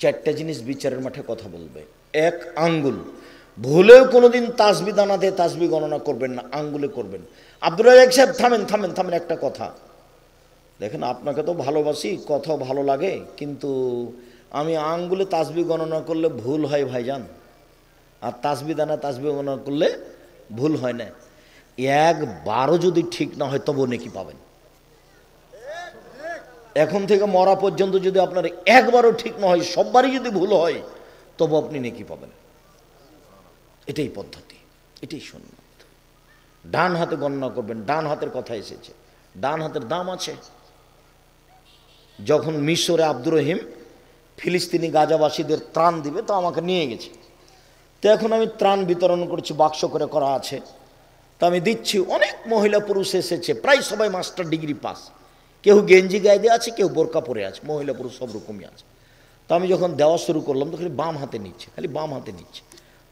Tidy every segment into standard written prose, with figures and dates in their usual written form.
চারটা জিনিস বিচারের মাঠে কথা বলবে। এক, আঙ্গুল। ভুলেও কোনোদিন তাসবি দানা দিয়ে তাসবি গণনা করবেন না, আঙ্গুলে করবেন। আব্দুর রাজ্জাক সাহেব থামেন থামেন থামেন, একটা কথা দেখেন, আপনাকে তো ভালোবাসি, কথা ভালো লাগে, কিন্তু আমি আঙ্গুলে তাসবি গণনা করলে ভুল হয় ভাইজান, আর তাসবি দানা তাসবি গণনা করলে ভুল হয় না। একবারও যদি ঠিক না হয় তবু নেকি পাবেন। এখন থেকে মরা পর্যন্ত যদি আপনার একবারও ঠিক না হয়, সববারই যদি ভুল হয়, তবু আপনি নেকি পাবেন। এটাই পদ্ধতি, এটাই সুন্নাত। ডান হাতে গণনা করবেন। ডান হাতের কথা এসেছে, ডান হাতের দাম আছে। যখন মিশরে আব্দুর রহিম ফিলিস্তিনি গাজাবাসীদের ত্রাণ দিবে, তো আমাকে নিয়ে গেছে। তো এখন আমি ত্রাণ বিতরণ করছি, বাক্স করে করা আছে, তো আমি দিচ্ছি। অনেক মহিলা পুরুষ এসেছে, প্রায় সবাই মাস্টার ডিগ্রি পাস, কেউ গেঞ্জি গায়ে দিয়ে আছে, কেউ বোরকা পরে আছে, মহিলা পুরুষ সব রকমই আছে। তো আমি যখন দেওয়া শুরু করলাম, তো খালি বাম হাতে নিচ্ছে, খালি বাম হাতে নিচ্ছে।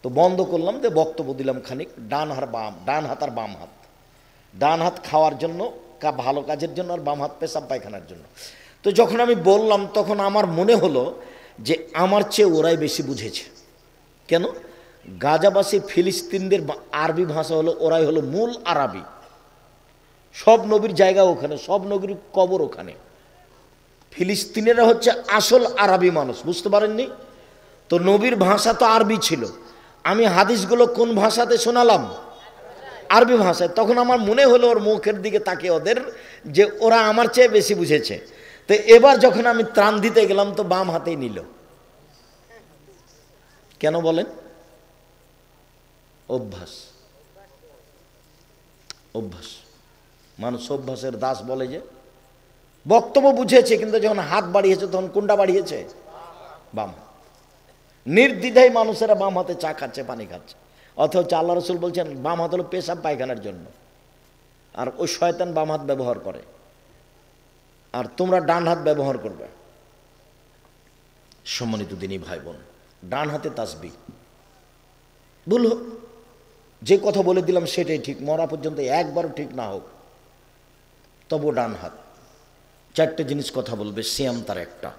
তো বন্ধ করলাম, দিয়ে বক্তব্য দিলাম খানিক, ডান আর বাম, ডান হাত আর বাম হাত। ডান হাত খাওয়ার জন্য, ভালো কাজের জন্য, আর বাম হাত পেশাব পায়খানার জন্য। তো যখন আমি বললাম, তখন আমার মনে হলো যে আমার চেয়ে ওরাই বেশি বুঝেছে। কেন? গাজাবাসী ফিলিস্তিনদের আরবি ভাষা হলো, ওরাই হলো মূল আরবি। সব নবীর জায়গা ওখানে, সব নবীর কবর ওখানে। ফিলিস্তিনেরা হচ্ছে আসল আরবি মানুষ, বুঝতে পারেননি? তো নবীর ভাষা তো আরবি ছিল, আমি হাদিসগুলো কোন ভাষাতে শোনালাম? আরবি ভাষায়। তখন আমার মনে হলো ওর মুখের দিকে তাকিয়ে ওদের, যে ওরা আমার চেয়ে বেশি বুঝেছে। তো এবার যখন আমি ত্রাণ দিতে গেলাম, তো বাম হাতেই নিল। কেন বলেন? অভ্যাস, অভ্যাস। মানুষ অভ্যাসের দাস বলে। যে বক্তব্য বুঝেছে, কিন্তু যখন হাত বাড়িয়েছে, তখন কোনটা বাড়িয়েছে? বাম। নির্দ্বিধায় মানুষেরা বাম হাতে চা খাচ্ছে, পানি খাচ্ছে। অথচ আল্লাহ রসুল বলছেন বাম হাত হলো পেশাব পায়খানার জন্য, আর ওই শয়তান বাম হাত ব্যবহার করে, আর তোমরা ডান হাত ব্যবহার করবে। সম্মানিত দিনী ভাই বোন, ডান হাতে তাসবিহ। ভুল হোক, যে কথা বলে দিলাম সেটাই ঠিক, মরা পর্যন্ত একবারও ঠিক না হোক, তবু ডান হাত। চারটে জিনিস কথা বলবে, সিয়াম তার একটা।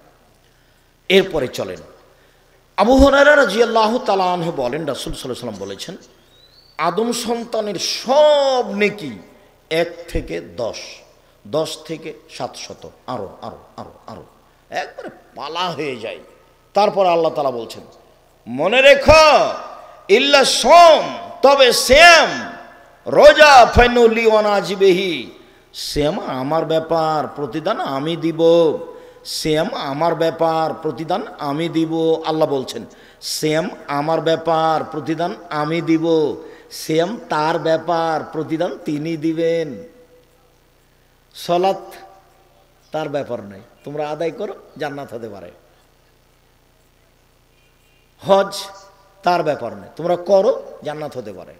এরপরে চলেন, আবু হুরায়রা রাদিয়াল্লাহু তাআলা আনহু বলেন, রাসূল সাল্লাল্লাহু আলাইহি ওয়াসাল্লাম বলেছেন, আদম সন্তানের সব নেকি 1 থেকে 10, 10 থেকে 700, আরো আরো আরো আরো, একবারে পালা হয়ে যায়। তারপর আল্লাহ তাআলা বলছেন, মনে রেখো, ইল্লা সোম, তবে সিয়াম, রোজা, ফাইনুলি ওয়ানাজিবিহি, সিয়াম আমার ব্যাপার, প্রতিদান আমি দিব। সিয়াম আমার ব্যাপার, প্রতিদান আমি দিব। আল্লাহ বলছেন, সিয়াম আমার ব্যাপার, প্রতিদান আমি দিব। সিয়াম তার ব্যাপার, প্রতিদান তিনি দিবেন। সালাত তার ব্যাপার নয়, তোমরা আদায় করো, জান্নাত হতে পারে। হজ তার ব্যাপার নয়, তোমরা করো, জান্নাত হতে পারে।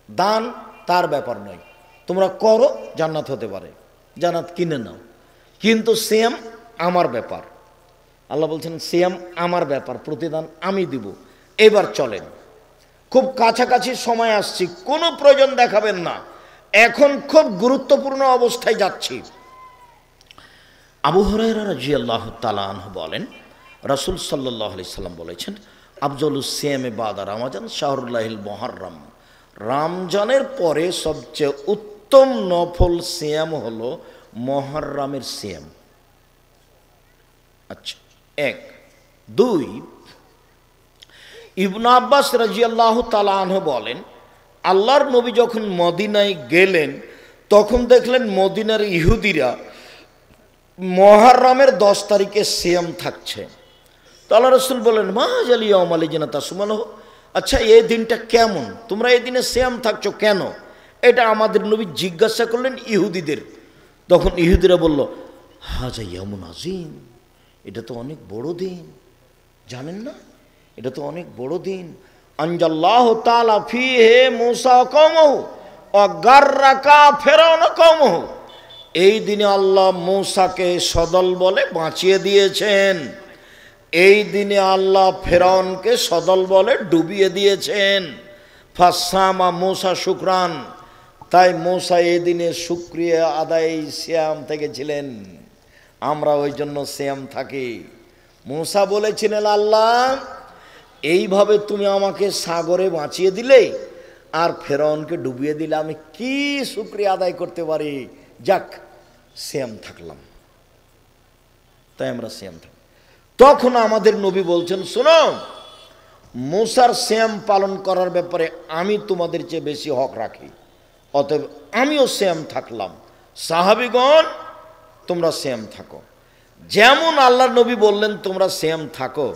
দান তার ব্যাপার নয়, তোমরা করো, জান্নাত হতে পারে, জান্নাত কিনে নাও। কিন্তু সিয়াম আমার ব্যাপার। আল্লাহ বলছেন সিয়াম আমার ব্যাপার, প্রতিদান আমি দিব। এবার চলেন, খুব কাছাকাছি সময় আসছি, কোনো প্রয়োজন দেখাবেন না, এখন খুব গুরুত্বপূর্ণ অবস্থায় যাচ্ছি। আবু হুরায়রা রাদিয়াল্লাহু তাআলা আনহু বলেন, রাসূল সাল্লাল্লাহু আলাইহি সাল্লাম বলেছেন, আফজালুস সিয়ামে বাদা রমাজান শাহরুল্লাহিল মুহাররম, রমজানের পরে সবচেয়ে উত্তম নফল সিয়াম হলো মুহররমের সিয়াম। আচ্ছা, 1। 2, ইবনে আব্বাস রাদিয়াল্লাহু তাআলা আনহু বলেন, আল্লাহর নবী যখন মদিনায় গেলেন, তখন দেখলেন মদিনার ইহুদিরা মুহররমের 10 তারিখে সিয়াম থাকছে। তো আল্লাহ রাসূল বলেন, মা জালি ইয়াউম আলাইনা তাসুমানহু, আচ্ছা এই দিনটা কেমন, তোমরা এই দিনে সিয়াম থাকছো কেন? এটা আমাদের নবী জিজ্ঞাসা করলেন ইহুদিদের। তখন ইহুদিরা বলল, হাজা ইয়াউমুন আযীম, এটা তো অনেক বড় দিন, জানেন না? এটা তো অনেক বড় দিন। আনজাল্লাহু তাআলা ফিহি মূসা ওয়া কওমহু ওয়া গাররাকা ফিরআউন ওয়া কওমহু, এই দিনে আল্লাহ মূসাকে সদল বলে বাঁচিয়ে দিয়েছেন, এই দিনে আল্লাহ ফেরাউনকে সদল বলে ডুবিয়ে দিয়েছেন। ফাসামা মূসা শুকরান, তাই মূসা এই দিনে শুকরিয়া আদায় সিয়াম থেকেছিলেন। আমরা ওই জন্য সিয়াম থাকি। মূসা বলেছিলেন, আল্লাহ এইভাবে তুমি আমাকে সাগরে বাঁচিয়ে দিলে আর ফেরাউনকে ডুবিয়ে দিলে, আমি কি শুকরিয়া আদায় করতে পারি। যাক, সিয়াম থাকলাম, তাই আমরা সিয়াম থাকলাম। তখন আমাদের নবী বলছেন, শোনো, মূসার সিয়াম পালন করার ব্যাপারে আমি তোমাদের চেয়ে বেশি হক রাখি, অতএব আমিও সিয়াম থাকলাম। সাহাবীগণ তোমরা সিয়াম থাকো। যেমন আল্লাহর নবী বললেন তোমরা সিয়াম থাকো,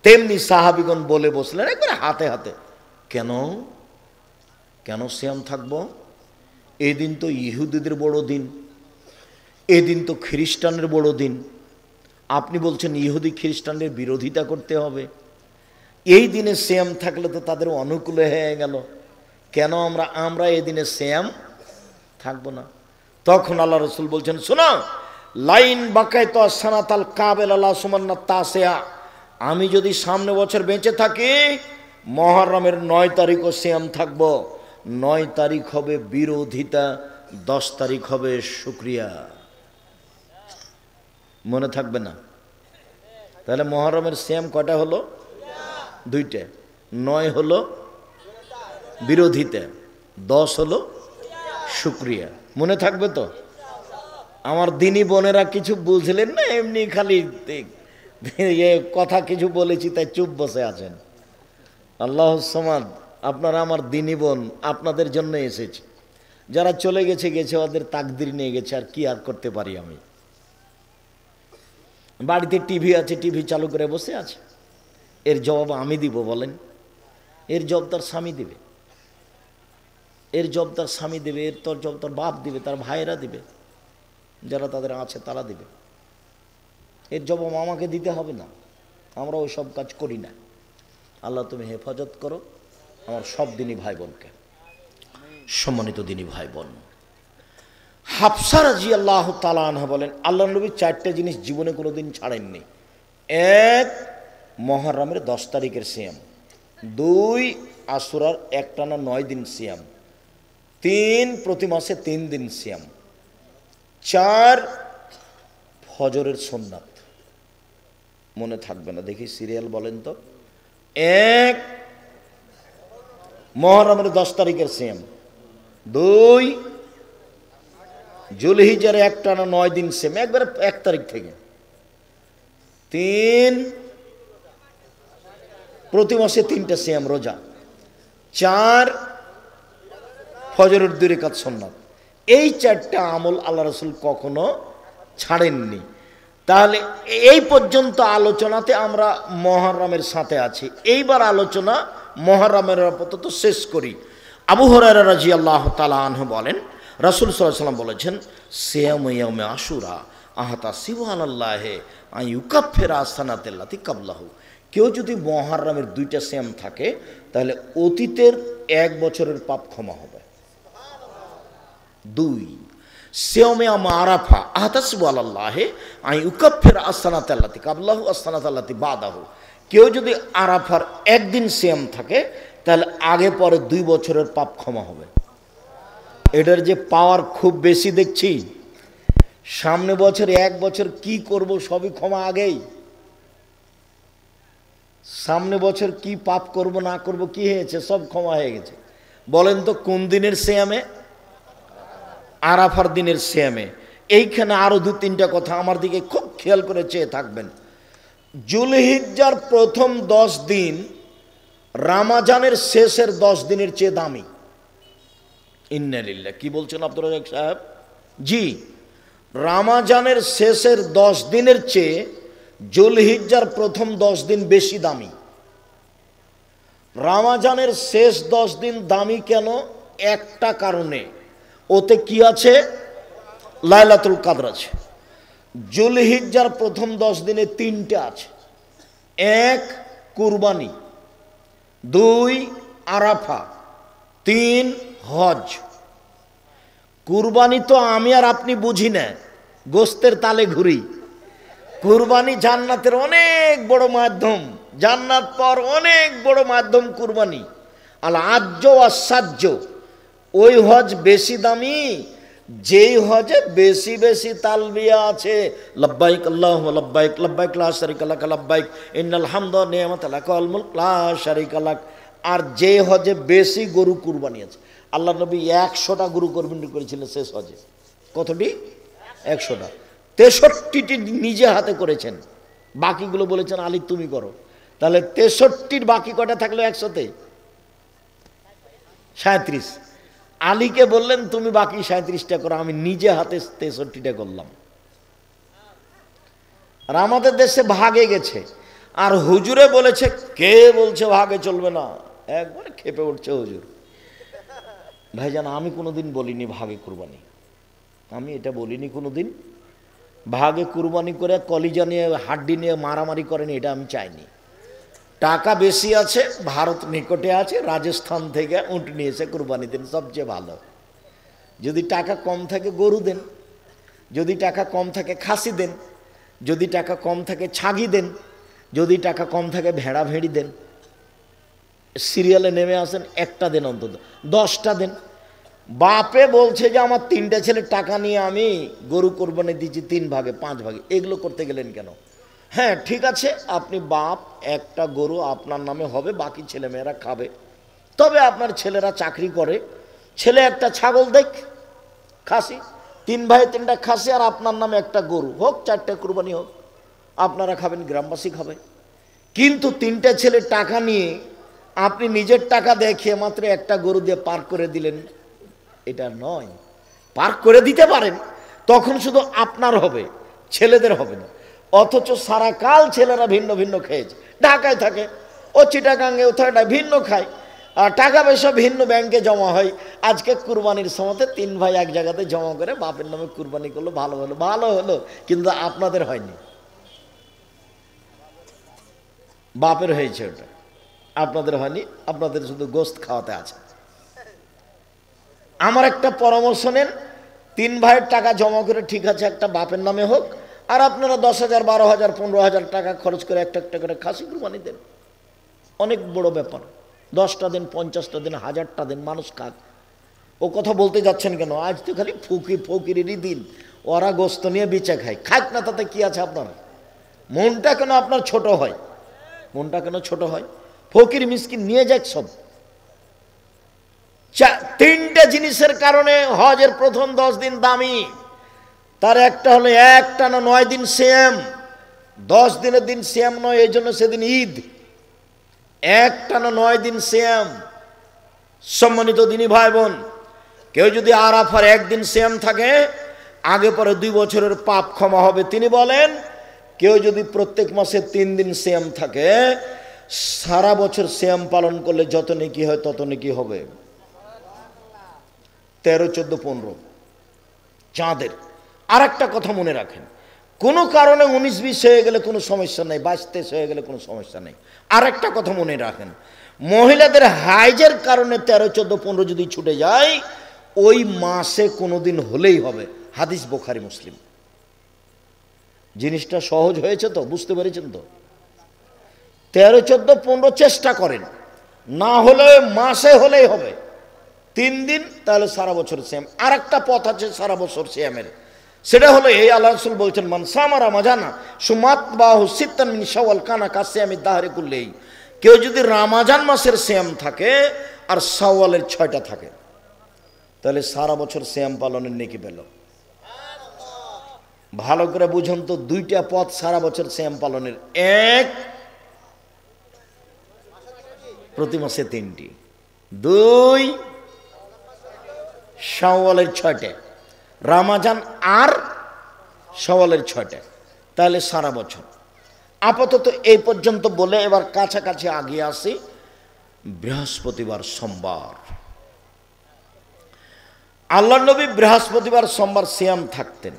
তেমনি সাহাবীগণ বলে বসলেন একবারে হাতে হাতে, কেন কেন সিয়াম থাকবো? এই দিন তো ইহুদিদের বড় দিন, এদিন তো খ্রিস্টানের বড় দিন। আপনি বলছেন ইহুদি খ্রিস্টানদের বিরোধিতা করতে হবে, এই দিনে সিয়াম থাকলে তো তাদের অনুকূলে হয়ে গেল, কেন আমরা এই দিনে সিয়াম থাকবো না? তখন আল্লাহ রসুল বলছেন, শোনো, লাইন বাকায় তো সানাতাল কাবেল আল্লাহ সুমান্না তাসেয়া, আমি যদি সামনে বছর বেঁচে থাকি মুহররমের 9 তারিখও সিয়াম থাকবো। 9 তারিখ হবে বিরোধিতা, 10 তারিখ হবে শুকরিয়া। মনে থাকবে না? তাহলে মুহররমের সিয়াম কয়টা হলো? 2টা। 9 হলো বিরোধিতা, 10 হলো শুকরিয়া। মনে থাকবে তো? আমার দিনী বোনেরা কিছু বুঝলেন না, এমনি খালি কথা কিছু বলেছি তাই চুপ বসে আছেন। আল্লাহ সামাদ, আপনারা আমার দিনী বোন, আপনাদের জন্য এসেছি। যারা চলে গেছে গেছে, ওদের তাকদির নিয়ে গেছে, আর কি আর করতে পারি আমি। বাড়িতে টিভি আছে, টিভি চালু করে বসে আছে, এর জবাব আমি দিব বলেন? এর জবাব তার স্বামী দেবে, এর জবাব তার স্বামী দেবে, এর তোর জবাব তার বাপ দিবে, তার ভাইয়েরা দিবে, যারা তাদের আছে তারা দিবে। এর জবাব আমাকে দিতে হবে না, আমরা ওই সব কাজ করি না। আল্লাহ তুমি হেফাজত করো আমার সব দিনী ভাই বোনকে। সম্মানিত দিনী ভাই বোন, হাফসা রাদিয়াল্লাহু তাআলা আনহা বলেন, আল্লাহ নবী 4টে জিনিস জীবনে কোনোদিন ছাড়েননি। 1, মুহররমের 10 তারিখের সিয়াম। 2, আশুরার একটানা 9 দিন সিয়াম। 3, প্রতি মাসে 3 দিন সিয়াম। 4, ফজরের সুন্নাত। মনে থাকবে না দেখি, সিরিয়াল বলেন তো। 1, মুহররমের 10 তারিখের সিয়াম। 2, জুলহিজ্জার একটানা 9 দিন সিয়াম, একবারে 1 তারিখ থেকে। 3, প্রতি মাসে 3টা সিয়াম রোজা। 4, ফজরের 2 রাকাত সুন্নাত। এই 4টা আমল আল্লাহ রসুল কখনো ছাড়েননি। তাহলে এই পর্যন্ত আলোচনাতে আমরা মুহররমের সাথে আছি। এইবার আলোচনা মুহররমের আপাতত শেষ করি। আবু হুরায়রা রাদিয়াল্লাহু তাআলা আনহু বলেন, রাসূল সাল্লাল্লাহু আলাইহি ওয়াসাল্লাম বলেছেন, সিয়ামু ইয়াউমে আশুরা আহাতা সুবহানাল্লাহি আন ইউকাফিরা সানাতাল্লাতি কাবলাহু। কেউ যদি মুহররমের 2টা সিয়াম থাকে তাহলে অতীতের 1 বছরের পাপ ক্ষমা হবে। 2, সিয়ামে আরাফা আহতাসিবু আলাল্লাহি আন ইউকাফিরা সানাতাল্লাতি কাবলাহু সানাতাল্লাতি বাদাহু। কেউ যদি আরাফার 1 দিন সিয়াম থাকে তাহলে আগে পরে 2 বছরের পাপ ক্ষমা হবে। এটার যে পাওয়ার খুব বেশি দেখছি। সামনে বছর 1 বছর কি করব সবই ক্ষমা আগেই। সামনে বছর কি পাপ করব না করব কি হয়েছে সব ক্ষমা হয়ে গেছে। বলেন তো কোন দিনের সিয়ামে? আরাফার দিনের সিয়ামে। এইখানে আরো 2-3টা কথা আমার দিকে খুব খেয়াল করে চেয়ে থাকবেন। জুলহিজ্জার প্রথম 10 দিন রমজানের শেষের 10 দিনের চেয়ে দামি। ইন্না লিল্লাহ, কি বলছেন আব্দুর রাজ্জাক সাহেব? জি, রমজানের শেষের 10 দিনের চেয়ে জুলহিজ্জার প্রথম 10 দিন বেশি দামি। রমজানের শেষ 10 দিন দামি কেন? একটা কারণে, ওতে কি আছে? লাইলাতুল কদর আছে। জুলহিজ্জার প্রথম 10 দিনে 3টা আছে। 1, কুরবানি। 2, আরাফা। 3, হজ। কুরবানি তো আমি আর আপনি বুঝি না, গোস্তের তালে ঘুরি। কুরবানি জান্নাতের অনেক বড় মাধ্যম, জান্নাত পাওয়ার অনেক বড় মাধ্যম কুরবানি। আল আজ্জ ওয়াস সাজ্জ, ওই হজ বেশি দামি যেই হজে বেশি বেশি তালবিয়া আছে, লব্বাইক আল্লাহুম্মা লব্বাইক লব্বাইক লা শারীকা লাক লব্বাইক ইন্নাল হামদা ওয়া নি'মাতা লাক ওয়াল মুলক লা শারীকা লাক, আর যে হজে বেশি গরু কুরবানি আছে, আল্লাহ নবী 100টা গরু কুরবানি করেছিলেন শেষ হজে। কতটি? 100টা। 63টি নিজে হাতে করেছেন, বাকিগুলো বলেছেন আলী তুমি করো। তাহলে 63র বাকি কটা থাকলো 100-তে? 37। আলীকে বললেন তুমি বাকি 37টা করো, আমি নিজে হাতে 63টা করলাম। আর আমাদের দেশে ভাগে গেছে, আর হুজুরে বলেছে, কে বলছে ভাগে চলবে না, একবারে খেপে উঠছে হুজুর। ভাইজান আমি কোনোদিন বলিনি ভাগে কুরবানি, আমি এটা বলিনি কোনোদিন। ভাগে কুরবানি করে কলিজা নিয়ে হাড্ডি নিয়ে মারামারি করেনি, এটা আমি চাইনি। টাকা বেশি আছে, ভারত নিকটে আছে, রাজস্থান থেকে উট নিয়েছে, কুরবানি দেন, সবচেয়ে ভালো। যদি টাকা কম থাকে গরু দেন, যদি টাকা কম থাকে খাসি দেন, যদি টাকা কম থাকে ছাগি দেন, যদি টাকা কম থাকে ভেড়া ভেড়ি দেন। সিরিয়ালে নেমে আসেন, একটা দেন, অন্তত 10টা দেন। বাপে বলছে যে আমার 3টে ছেলে টাকা নিয়ে আমি গরু কোরবানি দিচ্ছি 3 ভাগে 5 ভাগে, এগুলো করতে গেলেন কেন? হ্যাঁ ঠিক আছে, আপনি বাপ, একটা গরু আপনার নামে হবে, বাকি ছেলেমেয়েরা খাবে। তবে আপনার ছেলেরা চাকরি করে, ছেলে একটা ছাগল দেখ খাসি, 3 ভাই 3টা খাসি, আর আপনার নামে একটা গরু হোক, 4টে কুরবানি হোক, আপনারা খাবেন, গ্রামবাসী খাবে। কিন্তু 3টে ছেলে টাকা নিয়ে আপনি নিজের টাকা দেখিয়ে মাত্র একটা গরু দিয়ে পার করে দিলেন, এটা নয়। পার করে দিতে পারেন, তখন শুধু আপনার হবে, ছেলেদের হবে না। অথচ সারা কাল ছেলেরা ভিন্ন ভিন্ন খেয়েছে, ঢাকায় থাকে, ও চিটাগাঙ্গেও থাকে, ভিন্ন খায়, আর টাকা পয়সা ভিন্ন ব্যাংকে জমা হয়। আজকে কুরবানির সময়তে 3 ভাই এক জায়গাতে জমা করে বাপের নামে কুরবানি করলো, ভালো হলো, ভালো হলো, কিন্তু আপনাদের হয়নি, বাপের হয়েছে ওটা, আপনাদের হয়নি, আপনাদের শুধু গোস্ত খাওয়াতে আছে। আমার একটা পরামর্শ নেন, 3 ভাইয়ের টাকা জমা করে ঠিক আছে একটা বাপের নামে হোক, আর আপনারা 10,000 12,000 15,000 টাকা খরচ করে একটা একটা করে খাসি কুরবানি দেন, অনেক বড় ব্যাপার। 10টা দিন, 50টা দিন, 1000টা দিন, মানুষ খাক। ও কথা বলতে যাচ্ছেন কেন? আজ তো খালি ফকিরেরই দিন, ওরা গোস্ত নিয়ে বেঁচে খায়, খাক না, তাতে কি আছে আপনার? মনটা কেন আপনার ছোট হয়? মনটা কেন ছোট হয়? ফকির মিসকিন নিয়ে যাক সব। 3টে জিনিসের কারণে হজের প্রথম 10 দিন দামি। তার একটা হলো একটানা 9 দিন সিয়াম, 10 দিনের দিন সিয়াম নয়, এই জন্য সেদিন ঈদ। একটানা 9 দিন সিয়াম। সম্মানিত দিনী ভাই বোন, কেউ যদি আরাফার একদিন সিয়াম থাকে, আগে পরে 2 বছরের পাপ ক্ষমা হবে তিনি বলেন। কেউ যদি প্রত্যেক মাসে 3 দিন সিয়াম থাকে, সারা বছর সিয়াম পালন করলে যত নেকি হয় তত নেকি হবে। 13, 14, 15 চাঁদের। আর একটা কথা মনে রাখেন, কোনো কারণে 19-20 হয়ে গেলে কোনো সমস্যা নেই, 22-23 হয়ে গেলে কোনো সমস্যা নেই। আর একটা কথা মনে রাখেন, মহিলাদের হাইজের কারণে 13, 14, 15 যদি ছুটে যায়, ওই মাসে কোনোদিন হলেই হবে। হাদিস বুখারী মুসলিম। জিনিসটা সহজ হয়েছে তো, বুঝতে পেরেছেন তো? 13, 14, 15 চেষ্টা করেন, না হলে মাসে হলেই হবে 3 দিন, তাহলে সারা বছর সিয়াম। আর একটা পথ আছে সারা বছর সিয়ামের, সেটা হলো এই আল্লাহ রাসূল বলছেন, মান সামা রামাজানা সুমাতবাহু সিত্তান মিন শাওয়াল কানা কাসিয়ামি দাহরি কুল্লিহি। কেউ যদি রমজান মাসের সিয়াম থাকে আর শাওয়ালের 6টা থাকে, তাহলে সারা বছর সিয়াম পালনের নেকি পেল। ভালো করে বুঝুন তো, 2টা পথ সারা বছর সিয়াম পালনের। এক, প্রতি মাসে 3টি। 2, শাওয়ালের 6টে, রমজান আর শাওয়ালের 6টে, তাহলে সারা বছর। আপাতত এই পর্যন্ত বলে এবার কাছাকাছি আগিয়ে আসি। বৃহস্পতিবার সোমবার, আল্লাহর নবী বৃহস্পতিবার সোমবার সিয়াম থাকতেন।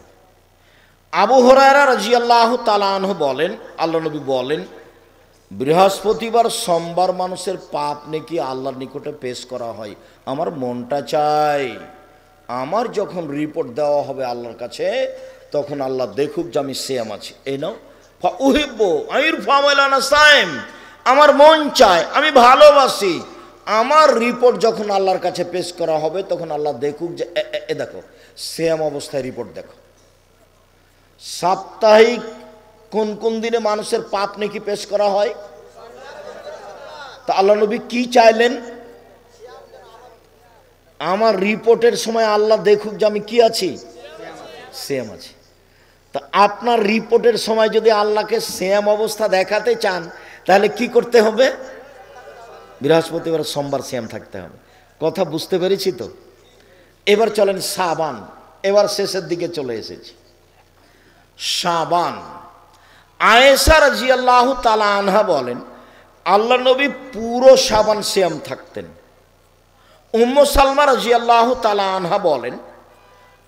আবু হুরায়রা রাদিয়াল্লাহু তাআলা আনহু বলেন, আল্লাহর নবী বলেন, বৃহস্পতিবার সোমবার মানুষের পাপ নেকি আল্লাহর নিকটে পেশ করা হয়। আমার মনটা চাই, আমার যখন রিপোর্ট দেওয়া হবে আল্লাহর কাছে, তখন আল্লাহ দেখুক যে আমি সিয়াম আছি। এই নাও ফাউহিব্বু আইরফা মালানা সাইম, আমার মন চায়, আমি ভালোবাসি, আমার রিপোর্ট যখন আল্লাহর কাছে পেশ করা হবে তখন আল্লাহ দেখুক যে এ দেখো সিয়াম অবস্থায় রিপোর্ট দেখো। সাপ্তাহিক কোন কোন দিনে মানুষের পাপ নেকি পেশ করা হয়? তা আল্লাহ নবী কি চাইলেন? আমার রিপোর্টের সময় আল্লাহ দেখুক যে আমি কি আছি, সিয়াম আছি। তা আপনার রিপোর্টের সময় যদি আল্লাহকে সিয়াম অবস্থা দেখাতে চান তাহলে কি করতে হবে? বৃহস্পতিবার সোমবার সিয়াম থাকতে হবে। কথা বুঝতে পেরেছি তো? এবার চলেন শাবান, এবার শেষের দিকে চলে এসেছি। শাবান, আয়েশা রাদিয়াল্লাহু তাআলা আনহা বলেন আল্লাহ নবী পুরো শাবান সিয়াম থাকতেন। উম্মু সালমা রাদিয়াল্লাহু তাআলা আনহা বলেন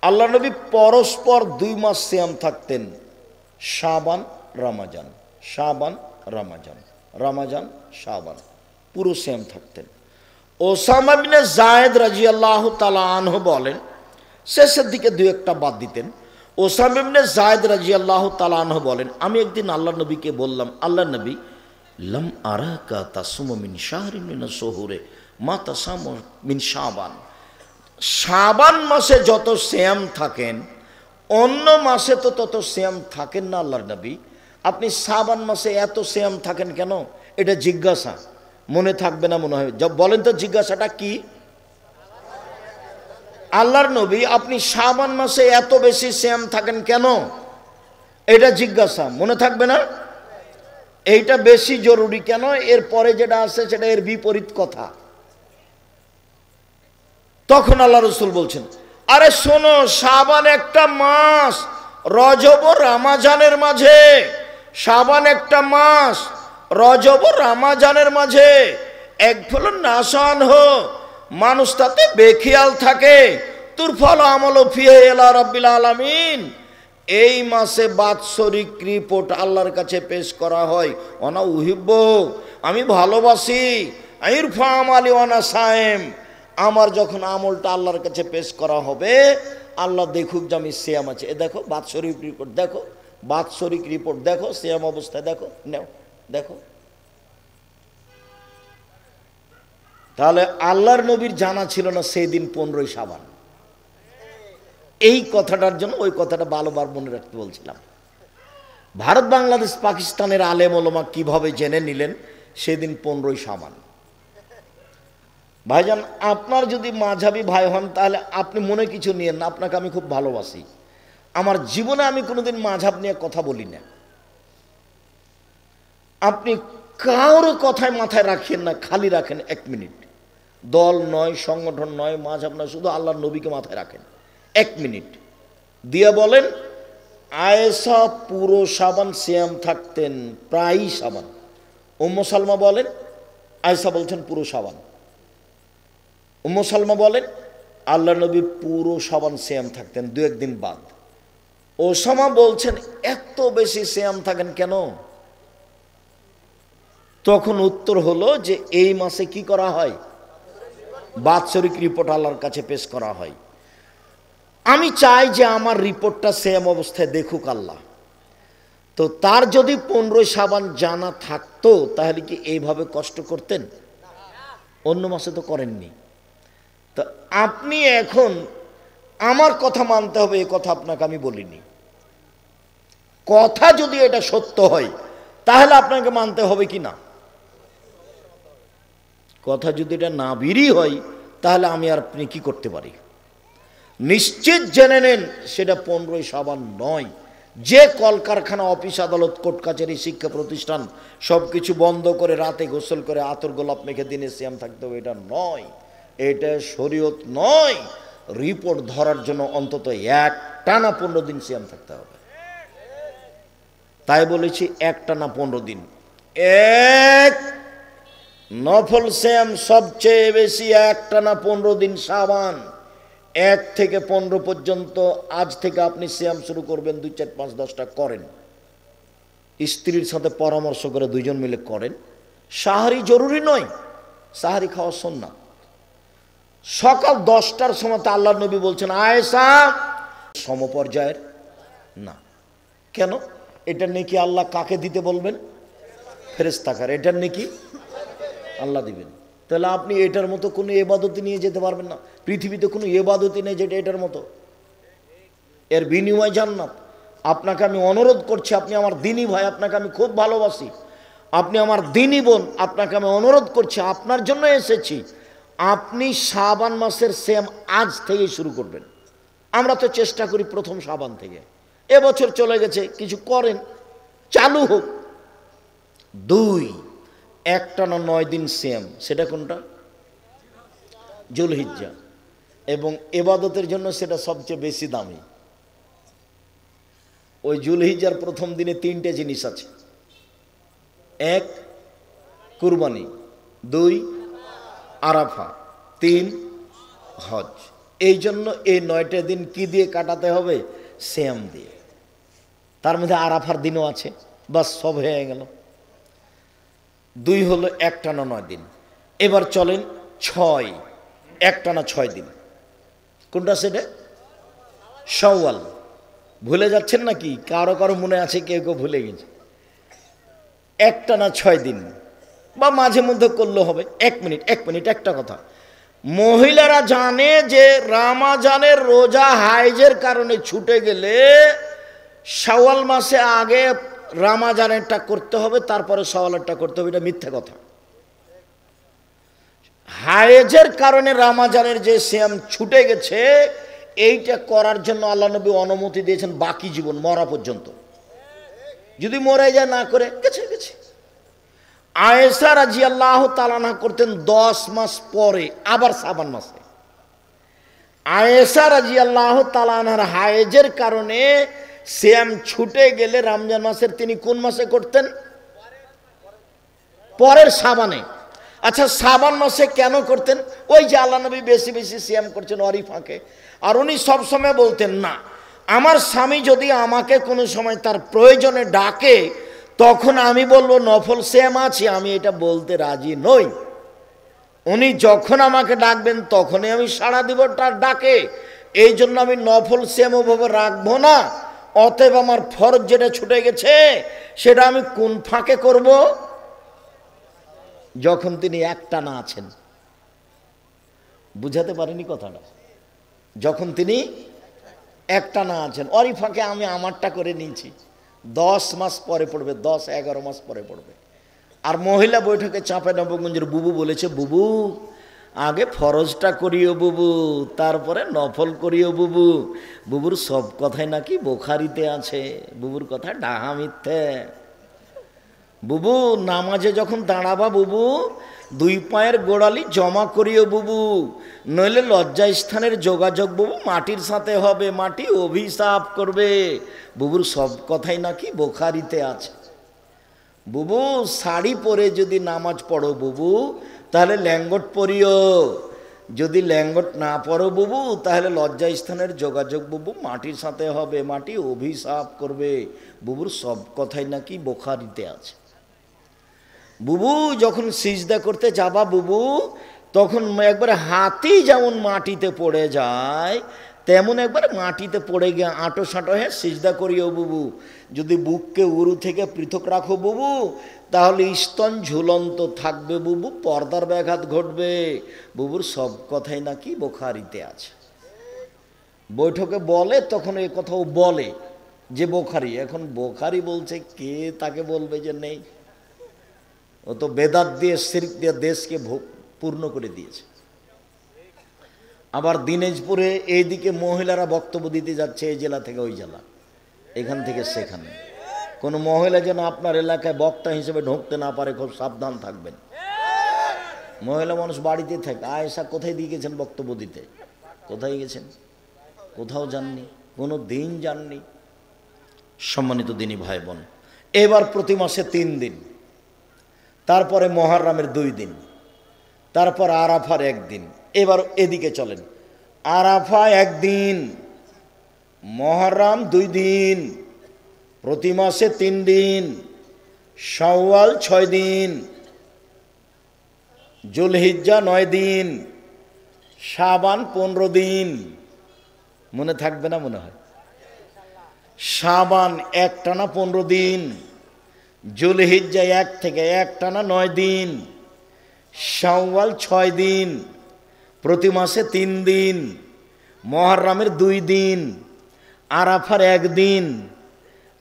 আল্লাহ নবী পরস্পর 2 মাস সিয়াম থাকতেন, শাবান রমাজান, শাবান রমাজান, রমাজান শাবান, পুরো সিয়াম থাকতেন। ওসামা ইবনে যায়েদ রাদিয়াল্লাহু তাআলা আনহু বলেন, শেষের দিকে 2-1টা বাদ দিতেন। ওসামা ইবনে যায়েদ রাদিয়াল্লাহু তাআলা আনহু বলেন আমি একদিন আল্লাহ নবীকে বললাম, আল্লাহ নবী, লাম আরাকা তাসুমু মিন শাহরিন মিনাশ শুহুরে মা তাসামু মিন শাবান। শাবান মাসে যত সিয়াম থাকেন অন্য মাসে তো তত সিয়াম থাকেন না আল্লাহর নবী, আপনি শাবান মাসে এত সিয়াম থাকেন কেন? এটা জিজ্ঞাসা, মনে থাকবে না মনে হয়। বলেন তো জিজ্ঞাসাটা কি? আল্লাহর নবী আপনি শাবান মাসে এত বেশি সিয়াম থাকেন কেন? এটা জিজ্ঞাসা, মনে থাকবে না? এইটা বেশি জরুরি কেন? এরপরে যেটা আছে সেটা এর বিপরীত কথা। তখন আল্লাহ রাসূল বলছেন, আরে শোনো, শাবান একটা মাস, রজব ও রমজানের মাঝে, শাবান একটা মাস, রজব ও রমজানের মাঝে এক ফলন নাসান হো, মানুষ তাতে বেখিয়াল থাকে, তুর ফল আমল ফিহে ইলা রাব্বিল আলামিন। এই মাসে বাৎসরিক রিপোর্ট আল্লাহর কাছে পেশ করা হয়। অনা উহিব্ব, আমি ভালোবাসি, ইরফা আমালি ওয়ানা সায়েম, আমার যখন আমলটা আল্লাহর কাছে পেশ করা হবে আল্লাহ দেখুক যে আমি সিয়াম আছে। এ দেখো বাৎসরিক রিপোর্ট দেখো, বাৎসরিক রিপোর্ট দেখো, সিয়াম অবস্থায় দেখো, নেও দেখো। তাহলে আল্লাহর নবীর জানা ছিল না সেই দিন 15ই শাবান। এই কথাটার জন্য ওই কথাটা ভালোবার মনে রাখতে বলছিলাম। ভারত বাংলাদেশ পাকিস্তানের আলেম ওলামা কিভাবে জেনে নিলেন সেদিন 15ই শাবান। ভাইজান, আপনার যদি মাঝহাবি ভাই হন তাহলে আপনি মনে কিছু নিয়েন না, আপনাকে আমি খুব ভালোবাসি। আমার জীবনে আমি কোনোদিন মাঝহাব নিয়ে কথা বলি না। আপনি কারো কথায় মাথায় রাখেন না, খালি রাখেন 1 মিনিট। দল নয়, সংগঠন নয়, মাযহাব নয়, শুধু আল্লাহর নবীকে মাথায় রাখেন 1 মিনিট দিয়ে বলেন আয়েশা পুরো শাবান সিয়াম থাকতেন, প্রায়ই শাবান। উম্মু সালমা বলেন, আয়েশা বলছেন পুরো শাবান। উম্মু সালমা বলেন আল্লাহর নবী পুরো শাবান সিয়াম থাকতেন, 2-1 দিন বাদ। ওসামা বলছেন এত বেশি সিয়াম থাকেন কেন? তখন উত্তর হলো যে এই মাসে কি করা হয়? বাৎসরিক রিপোর্ট আল্লাহর কাছে পেশ করা হয়। আমি চাই যে আমার রিপোর্টটা সেম অবস্থায় দেখুক আল্লাহ। তো তার যদি 15 শাবান জানা থাকতো তাহলে কি এইভাবে কষ্ট করতেন? অন্য মাসে তো করেননি। তো আপনি এখন আমার কথা মানতে হবে, এই কথা আপনাকে আমি বলিনি। কথা যদি এটা সত্য হয় তাহলে আপনাকে মানতে হবে কি না? কথা যদি এটা না বেরি হয় তাহলে আমি আর আপনি কি করতে পারি? নিশ্চিত জেনে নেন সেটা 15 শাবান নয়। যে কলকারখানা, অফিস, আদালত, কোর্ট কাছারি, শিক্ষা প্রতিষ্ঠান সব কিছু বন্ধ করে রাতে গোসল করে আতর গোলাপ মেখে দিনে সিয়াম থাকতে হবে, এটা নয়, এটা শরীয়ত নয়। রিপোর্ট ধরার জন্য অন্তত একটানা 15 দিন সিয়াম থাকতে হবে। তাই বলেছি একটানা 15 দিন। এক নফল সিয়াম সবচেয়ে বেশি একটানা 15 দিন শাবান। 1 থেকে 15 পর্যন্ত আজ থেকে আপনি সিয়াম শুরু করবেন, 2, 4, 5, 10টা করেন। স্ত্রীর সাথে পরামর্শ করে 2 জন মিলে করেন। সাহারি জরুরি নয়, সাহারি খাওয়া সুন্নাত। সকাল 10টার সময় আল্লাহর নবী বলছেন আয়েশা সমপর্যায়ের না। কেন? এটা নেকি আল্লাহ কাকে দিতে বলবেন? ফেরেশতাকার। এটার নেকি আল্লাহ দিবেন। তাহলে আপনি এটার মতো কোনো ইবাদতি নিয়ে যেতে পারবেন না। পৃথিবীতে কোনো ইবাদতি নেই যেটা এটার মতো। এর বিনিময় জান্নাত। আপনাকে আমি অনুরোধ করছি, আপনি আমার দিনী ভাই, আপনাকে আমি খুব ভালোবাসি, আপনি আমার দিনী বোন, আপনাকে আমি অনুরোধ করছি, আপনার জন্য এসেছি, আপনি শাবান মাসের সিয়াম আজ থেকে শুরু করবেন। আমরা তো চেষ্টা করি প্রথম শাবান থেকে, এবছর চলে গেছে, কিছু করেন, চালু হোক। 2, একটানা 9 দিন সিয়াম, সেটা কোনটা? জুলহিজ্জা। এবং ইবাদতের জন্য সেটা সবচেয়ে বেশি দামি। ওই জুলহিজ্জার প্রথম দিনে 3টে জিনিস আছে। 1, কুরবানি, 2, আরাফা, 3, হজ। এই জন্য এই 9টে দিন কি দিয়ে কাটাতে হবে? সিয়াম দিয়ে। তার মধ্যে আরাফার দিনও আছে, বাস সব হয়ে গেল। 2 হলো একটানা 9 দিন। এবার চলেন 6, একটানা 6 দিন। কোনটা সেটা? শাওয়াল। ভুলে যাচ্ছেন নাকি? কারো কারো মনে আছে, কেউ কেউ ভুলে গেছে। একটানা 6 দিন, বা মাঝে মধ্যে করলে হবে। 1 মিনিট একটা কথা, মহিলারা জানে যে রমজানের রোজা হাইজের কারণে ছুটে গেলে শাওয়াল মাসে আগে রমজানেরটা করতে হবে, তারপরে শাওয়ালেরটা করতে হবে। এটা মিথ্যা কথা। হাইজের কারণে রমজানের যে সিয়াম ছুটে গেছে, এইটা করার জন্য আল্লাহ নবী অনুমতি দিয়েছেন বাকি জীবন, মরা পর্যন্ত। যদি মরে যায়, না করে গেছে গেছে। আয়েশা রাদিয়াল্লাহু তাআলা আনহা করতেন 10 মাস পরে, আবার শাবান মাসে। আয়েশা রাদিয়াল্লাহু তাআলা আনহার হায়েজের কারণে সিয়াম ছুটে গেলে রমজান মাসের তিনি কোন মাসে করতেন? পরের শাবানে। আচ্ছা, শাবান মাসে কেন করতেন? ওই যে আল্লাহ নবী বেশি বেশি সিয়াম করছেন ওরই ফাঁকে। আর উনি সবসময় বলতেন, না, আমার স্বামী যদি আমাকে কোনো সময় তার প্রয়োজনে ডাকে, তখন আমি বলবো নফল সিয়াম আছি, আমি এটা বলতে রাজি নই। উনি যখন আমাকে ডাকবেন তখনই আমি সাড়া দিব তার ডাকে। এই জন্য আমি নফল সিয়াম ওভাবে রাখবো না। অতএব আমার ফরজ যেটা ছুটে গেছে, সেটা আমি কোন ফাঁকে করব? যখন তিনি একটানা আছেন। বুঝাতে পারিনি কথাটা? যখন তিনি একটানা আছেন, ওরই ফাঁকে আমি আমারটা করে নিয়েছি। 10 মাস পরে পড়বে, 10-11 মাস পরে পড়বে। আর মহিলা বৈঠকে চাঁপা নবগঞ্জের বুবু বলেছে, বুবু আগে ফরজটা করিও বুবু, তারপরে নফল করিও বুবু। বুবুর সব কথাই নাকি বুখারীতে আছে, বুবুর কথা ডাহা মিথ্যে। বুবু নামাজে যখন দাঁড়াবা বুবু, 2 পায়ের গোড়ালি জমা করিও বুবু, নইলে লজ্জাস্থানের যোগাযোগ বুবু মাটির সাথে হবে, মাটি অভিশাপ করবে। বুবুর সব কথাই নাকি বুখারীতে আছে। বুবু শাড়ি পরে যদি নামাজ পড়ো বুবু, তাহলে ল্যাঙ্গট পরিও। যদি ল্যাঙ্গট না পড়ো বুবু, তাহলে লজ্জাস্থানের যোগাযোগ বুবু মাটির সাথে হবে, মাটি অভিশাপ করবে। বুবুর সব কথাই নাকি বুখারীতে আছে। বুবু যখন সিজদা করতে যাবা বুবু, তখন একবারে হাতি যেমন মাটিতে পড়ে যায়, তেমন একবার মাটিতে পড়ে গিয়ে আঁটো সাঁটো হয়ে সিজদা করিও বুবু। যদি বুককে উরু থেকে পৃথক রাখো বুবু, তাহলে স্তন ঝুলন্ত থাকবে বুবু, পর্দার ব্যাঘাত ঘটবে। বুবুর সব কথাই নাকি বুখারীতে আছে। বৈঠকে বলে, তখন এই কথাও বলে যে বুখারী। এখন বুখারী বলছে, কে তাকে বলবে যে নেই? ও তো বেদাত দিয়ে, শিরক দিয়ে দেশকে পূর্ণ করে দিয়েছে। আবার দিনাজপুরে এইদিকে মহিলারা বক্তব্য দিতে যাচ্ছে, এই জেলা থেকে ওই জেলা, এখান থেকে সেখানে। কোনো মহিলা যেন আপনার এলাকায় বক্তা হিসেবে ঢুকতে না পারে, খুব সাবধান থাকবেন। মহিলা মানুষ বাড়িতে থাকে। আয়েশা কোথায় দিয়ে গেছেন বক্তব্য দিতে? কোথায় গেছেন? কোথাও যাননি, কোনো দিন যাননি। সম্মানিত দিনী ভাই বোন, এবার প্রতি মাসে 3 দিন, তারপরে মুহররমের 2 দিন, তারপর আরাফার 1 দিন। এবার এদিকে চলেন, আরাফা 1 দিন, মুহররম 2 দিন, প্রতি মাসে 3 দিন, শাওয়াল 6 দিন, জুলহিজ্জা 9 দিন, শাবান 15 দিন। মনে থাকবে না মনে হয়? শাবান একটানা 15 দিন, জুলহিজ্জা 1 থেকে একটানা 9 দিন, শাওয়াল 6 দিন, প্রতি মাসে 3 দিন, মুহররমের 2 দিন, আরাফার একদিন,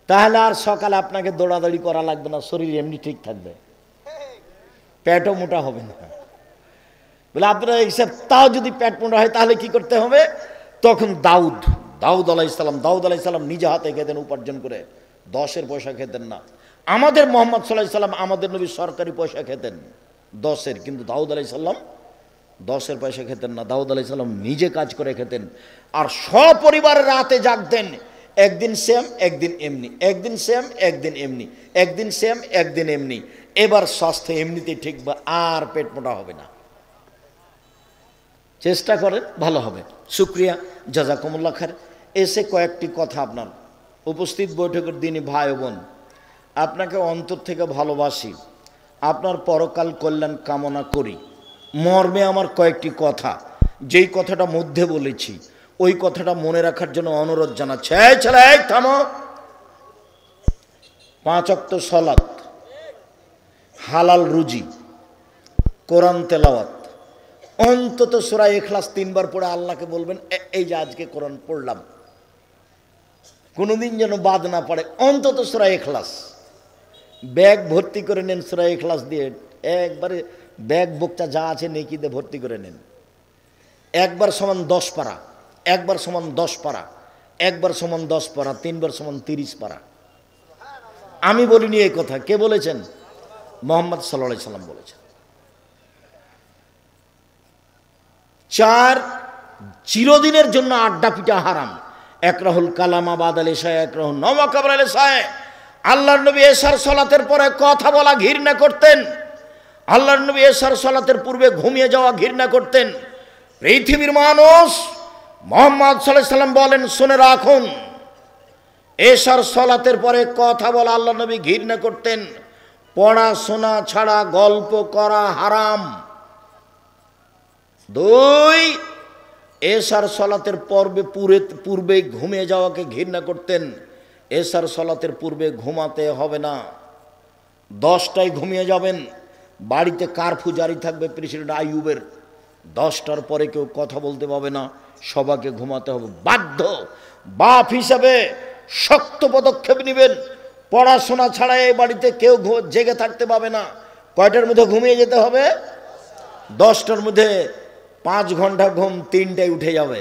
তাহলে আর সকালে আপনাকে দৌড়াদৌড়ি করা লাগবে না, শরীর এমনি ঠিক থাকবে, পেটও মোটা হবে না। বলে আপনারা এইসব, তাও যদি পেট মোটা হয় তাহলে কি করতে হবে? তখন দাউদ আলাইসাল্লাম নিজে হাতে খেতেন উপার্জন করে, 10-এর পয়সা খেতেন না। আমাদের মোহাম্মদ সাল্লাল্লাহু আলাইহি সাল্লাম আমাদের নবী সরকারি পয়সা খেতেন 10-এর, কিন্তু দাউদ আলাইসাল্লাম 10-এর পয়সা খেতেন না। দাউদ আলাইসাল্লাম নিজে কাজ করে খেতেন, আর সপরিবারে রাতে জাগতেন। একদিন সেম একদিন এমনি, একদিন সেম একদিন এমনি, একদিন সেম একদিন এমনি। এবার স্বাস্থ্য এমনিতেই ঠিক, আর পেট মোটা হবে না। চেষ্টা করেন, ভালো হবে। শুকরিয়া, জাযাকুমুল্লাহ খায়ের। এসে কয়েকটি কথা আপনার উপস্থিত বৈঠকের দিনই ভাই ও বোন, আপনাকে অন্তর থেকে ভালোবাসি, আপনার পরকাল কল্যাণ কামনা করি। মর্মে আমার কয়েকটি কথা, যেই কথাটা মধ্যে বলেছি ওই কথাটা মনে রাখার জন্য অনুরোধ জানাচ্ছি। এই ছেলে, এই থামো। 5 ওয়াক্ত সালাত, হালাল রুজি, কোরআন তেলাওয়াত, অন্তত সূরা ইখলাস 3 বার পড়ে আল্লাহকে বলবেন, এই যে আজকে কোরআন পড়লাম, কোনোদিন যেন বাদ না পড়ে। অন্তত সূরা ইখলাস ব্যাগ ভর্তি করে নেন, সূরা ইখলাস দিয়ে একবারে ব্যাগ বোকটা যা আছে নেকিতে ভর্তি করে নেন। একবার সমান 10 পারা, একবার সমান 10 পারা, একবার সমান 10 পারা, 3 বার সমান 30 পারা। আমি বলিনি এই কথা, কে বলেছেন? মুহাম্মদ সাল্লাল্লাহু আলাইহি সাল্লাম বলেছেন। 4 চিরদিনের জন্য আড্ডা পিটা হারাম। একরাহুল কালামা বাদাল ইশা, একরাহুল নওমা কাবলাল ইশা। আল্লাহর নবী এশার সালাতের পরে কথা বলা ঘৃণা করতেন। আল্লাহর নবী এশার সালাতের পূর্বে ঘুমিয়ে যাওয়া ঘৃণা করতেন। পৃথিবীর মানুষ, মুহাম্মদ সাল্লাল্লাহু আলাইহি সাল্লাম বলেন, শুনে রাখুন, এশার সালাতের পরে কথা বলা আল্লাহর নবী ঘৃণা করতেন। পড়াশোনা ছাড়া গল্প করা হারাম। 2, এশার সালাতের পূর্বে ঘুমিয়ে যাওয়াকে ঘৃণা করতেন। এশার সালাতের পূর্বে ঘুমাতে হবে না, 10টায় ঘুমিয়ে যাবেন। বাড়িতে কারফিউ জারি থাকবে প্রেসিডেন্ট আইয়ুবের, 10টার পরে কেউ কথা বলতে পাবে না, সবাইকে ঘুমাতে হবে। বাধ্য বাপ হিসাবে শক্ত পদক্ষেপ নেবেন। পড়াশোনা ছাড়া এই বাড়িতে কেউ জেগে থাকতে পাবে না। কয়টার মধ্যে ঘুমিয়ে যেতে হবে? 10টার মধ্যে। 5 ঘন্টা ঘুম, 3টায় উঠে যাবে,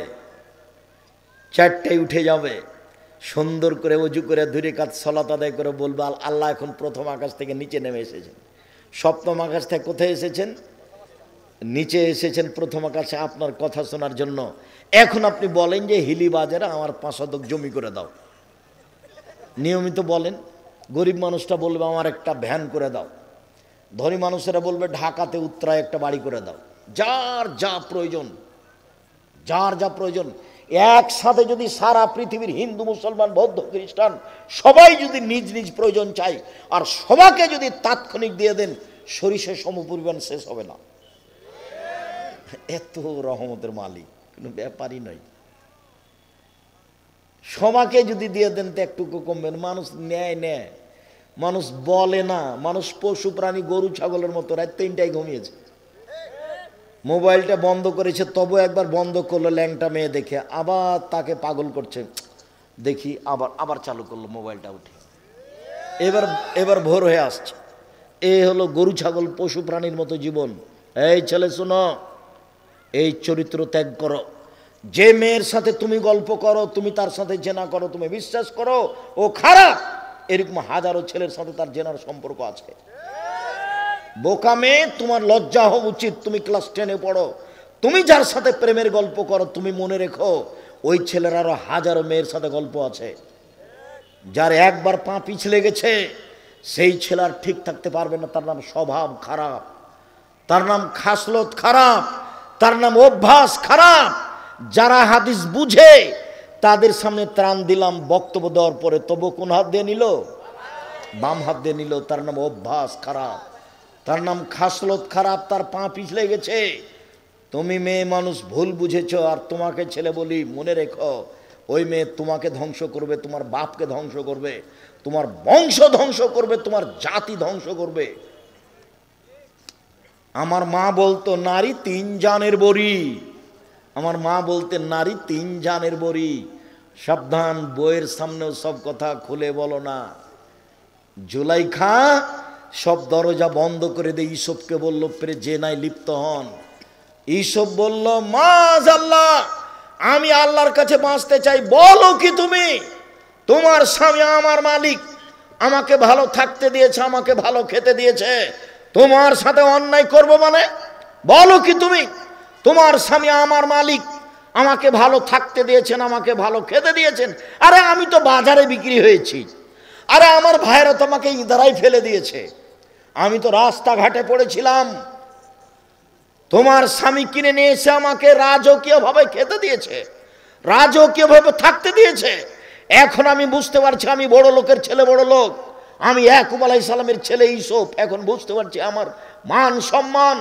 4টায় উঠে যাবে। সুন্দর করে ওযু করে 2 রাকাত সালাত আদায় করে বলবে, আল্লাহ এখন প্রথম আকাশ থেকে নিচে নেমে এসেছেন, সপ্তম আকাশ থেকে কোথায় এসেছেন? নিচে এসেছেন প্রথম আকাশে আপনার কথা শোনার জন্য। এখন আপনি বলেন যে হিলি বাজারে আমার 5 শতক জমি করে দাও, নিয়মিত বলেন। গরিব মানুষটা বলবে আমার একটা ভ্যান করে দাও, ধনী মানুষেরা বলবে ঢাকাতে উত্তরায় একটা বাড়ি করে দাও। যার যা প্রয়োজন, যার যা প্রয়োজন। একসাথে যদি সারা পৃথিবীর হিন্দু, মুসলমান, বৌদ্ধ, খ্রিস্টান সবাই যদি নিজ নিজ প্রয়োজন চাই আর সবাইকে যদি তাৎক্ষণিক দিয়ে দেন, সরিষা সমপরিমাণ শেষ হবে না। এত রহমতের মালিক কোনো ব্যাপারই নয়। সবাইকে যদি দিয়ে দেন তো একটু কমবেন। মানুষ নেয়, মানুষ বলে না। মানুষ পশু প্রাণী, গরু ছাগলের মতো রাত 3টায় ঘুমিয়েছে, মোবাইলটা বন্ধ করেছে, তবু একবার বন্ধ করলো ল্যাংটা মেয়ে দেখে, আবার তাকে পাগল করছে, দেখি আবার চালু করলো মোবাইলটা উঠে, এবার ভোর হয়ে আসছে। এ হলো গরু ছাগল পশু প্রাণীর মতো জীবন। এই ছেলে শোনো, এই চরিত্র ত্যাগ করো। যে মেয়ের সাথে তুমি গল্প করো, তুমি তার সাথে জেনা করো, তুমি বিশ্বাস করো ও খারাপ। এরকম হাজারো ছেলের সাথে তার জেনার সম্পর্ক আছে। বোকা মেয়ে, তোমার লজ্জা হওয়া উচিত। তুমি ক্লাস 10-এ পড়ো, তুমি যার সাথে প্রেমের গল্প করো, তুমি মনে রেখো ওই ছেলের আরো হাজারো মেয়ের সাথে গল্প আছে। যার একবার পা পিছলে গেছে সেই ছেলে আর ঠিক থাকতে পারবে না। তার নাম স্বভাব খারাপ, তার নাম খাসলত খারাপ, তার নাম অভ্যাস খারাপ। যারা হাদিস বুঝে তাদের সামনে ত্রাণ দিলাম বক্তব্য দেওয়ার পরে, তবু কোন হাত দিয়ে নিল? বাম হাত দিয়ে নিল। তার নাম অভ্যাস খারাপ, তার নাম খাসলত খারাপ, তার পা পিছলে গেছে। তুমি মেয়ে মানুষ ভুল বুঝেছ, আর তোমাকে ছেলে বলি মনে রেখো, ওই মেয়ে তোমাকে ধ্বংস করবে, তোমার বাপকে ধ্বংস করবে, তোমার বংশ ধ্বংস করবে, তোমার জাতি ধ্বংস করবে। আমার মা বলতো নারী 3 জানের বড়ি। আমার মা বলতেন নারী 3 জানের বড়ি। সাবধান, বইয়ের সামনেও সব কথা খুলে বলো না। জুলাইখা সব দরজা বন্ধ করে দিয়ে ইউসুফকে বলল, যে নাই লিপ্ত হন। ইউসুফ বলল, মাআযাল্লাহ, আমি আল্লাহর কাছে বাঁচতে চাই। বলো কি তুমি? তোমার স্বামী আমার মালিক, আমাকে ভালো থাকতে দিয়েছে, আমাকে ভালো খেতে দিয়েছে, তোমার সাথে অন্যায় করব মানে? বলো কি তুমি? তোমার স্বামী আমার মালিক, আমাকে ভালো থাকতে দিয়েছেন, আমাকে ভালো খেতে দিয়েছেন। আরে আমি তো বাজারে বিক্রি হয়েছি, আরে আমার ভাইরা তো আমাকে ইদারাই ফেলে দিয়েছে, আমি তো রাস্তাঘাটে পড়েছিলাম, তোমার স্বামী কিনে নিয়ে এসে আমাকে রাজকীয়ভাবে খেতে দিয়েছে, রাজকীয়ভাবে থাকতে দিয়েছে। এখন আমি বুঝতে পারছি আমি বড় লোকের ছেলে, বড় লোক, আমি ইয়াকুব আলাইহিস সালামের ছেলে ইউসুফ। এখন বুঝতে পারছি আমার মান সম্মান,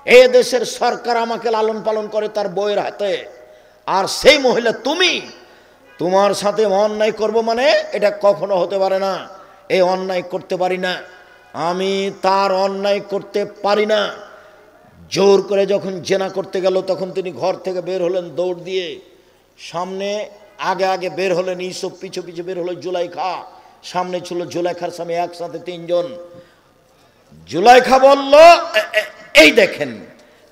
এ দেশের সরকার আমাকে লালন পালন করে তার বউয়ের হাতে। আর সেই মহিলা তুমি, তোমার সাথে অন্যায় করব মানে এটা কখনো হতে পারে না। এই অন্যায় করতে পারি না, আমি তার অন্যায় করতে পারি না। জোর করে যখন জেনা করতে গেল তখন তিনি ঘর থেকে বের হলেন দৌড় দিয়ে, সামনে আগে আগে বের হলেন ইউসুফ, পিছু পিছু বের হলো জুলাইখা, সামনে ছিল জুলাইখার স্বামী, একসাথে তিনজন। জুলাইখা বলল, এই দেখেন,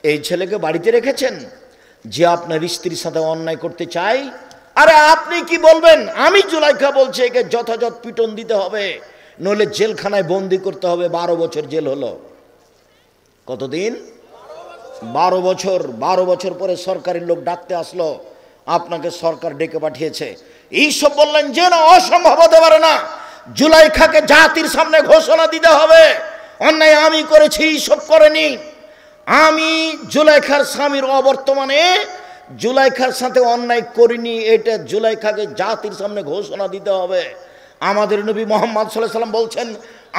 এই ছেলেকে বাড়িতে রেখেছেন যে আপনার স্ত্রীর সাথে অন্যায় করতে চাই। আরে আপনি কি বলবেন? আমি জুলাইখা বলছি একে যথাযথ পিটন দিতে হবে, নইলে জেলখানায় বন্দি করতে হবে। 12 বছর জেল হলো। কতদিন? 12 বছর। 12 বছর পরে সরকারি লোক ডাকতে আসলো, আপনাকে সরকার ডেকে পাঠিয়েছে। এইসব বললেন যে না, অসম্ভব হতে পারে না, জুলাইখাকে জাতির সামনে ঘোষণা দিতে হবে অন্যায় আমি করেছি, এইসব করেনি। আমি জুলাইখার স্বামীর অবর্তমানে জুলাইখার সাথে অন্যায় করিনি, এটা জুলাইখাকে জাতির সামনে ঘোষণা দিতে হবে। আমাদের নবী মুহাম্মদ সাল্লাল্লাহু আলাইহি ওয়াসাল্লাম বলছেন,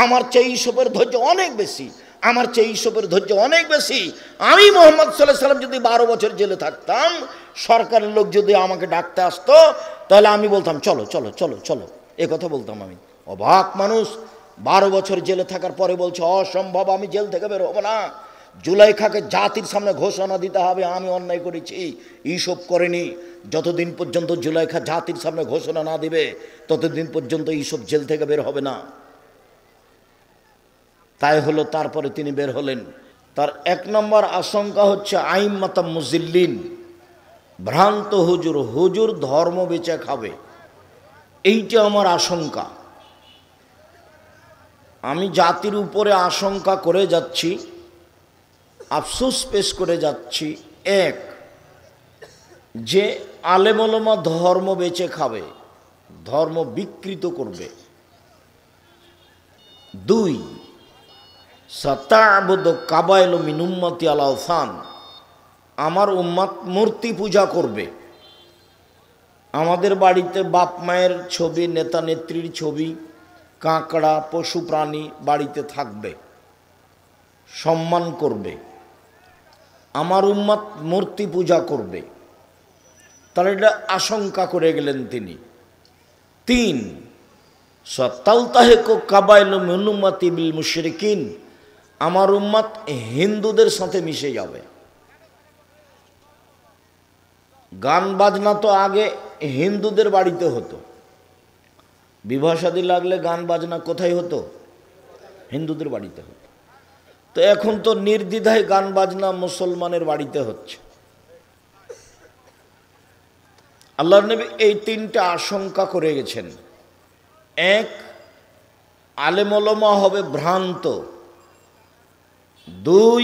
আমার চেয়ে ইউসুফের ধৈর্য অনেক বেশি, আমার চেয়ে ইউসুফের ধৈর্য অনেক বেশি। আমি মুহাম্মদ সাল্লাল্লাহু আলাইহি ওয়াসাল্লাম যদি 12 বছর জেলে থাকতাম, সরকারের লোক যদি আমাকে ডাকতে আসতো, তাহলে আমি বলতাম চলো চলো চলো চলো, এ কথা বলতাম আমি। অবাক মানুষ, 12 বছর জেলে থাকার পরে বলছে অসম্ভব, আমি জেল থেকে বের হবো না। জুলাইখাকে জাতির সামনে ঘোষণা দিতে হবে আমি অন্যায় করেছি, ইউসুফ করেনি। যতদিন পর্যন্ত জুলাইখা জাতির সামনে ঘোষণা না দিবে ততদিন পর্যন্ত ইউসুফ জেল থেকে বের হবে না। তাই হলো, তারপরে তিনি বের হলেন। তার 1 নম্বর আশঙ্কা হচ্ছে আইম্মাতাম মুজিল্লিন, ভ্রান্ত হুজুর, হুজুর ধর্ম বেচে খাবে, এইটা আমার আশঙ্কা। আমি জাতির উপরে আশঙ্কা করে যাচ্ছি, আফসোস পেশ করে যাচ্ছি। 1, যে আলেম ওলামা ধর্ম বেচে খাবে, ধর্ম বিকৃত করবে। 2, সাতা'বুদু কাবাইলু মিন উম্মতি আল আওসান, আমার উম্মত মূর্তি পূজা করবে। আমাদের বাড়িতে বাপ মায়ের ছবি, নেতা নেত্রীর ছবি, কাঁকড়া, পশু প্রাণী বাড়িতে থাকবে, সম্মান করবে। আমার উম্মত মূর্তি পূজা করবে, তাহলে এটা আশঙ্কা করে গেলেন তিনি। 3, সাতালতাহিকু কাবাইলু মিন উম্মতি বিল মুশরিকিন, আমার উম্মত হিন্দুদের সাথে মিশে যাবে। গান বাজনা তো আগে হিন্দুদের বাড়িতে হতো, বিবাহ শাদী লাগলে গান বাজনা কোথায় হতো? হিন্দুদের বাড়িতে হতো। তো এখন তো নির্দ্বিধায় গান বাজনা মুসলমানের বাড়িতে হচ্ছে। আল্লাহর নবী এই 3টা আশঙ্কা করে গেছেন। 1, আলেম ওলামা হবে ভ্রান্ত। 2,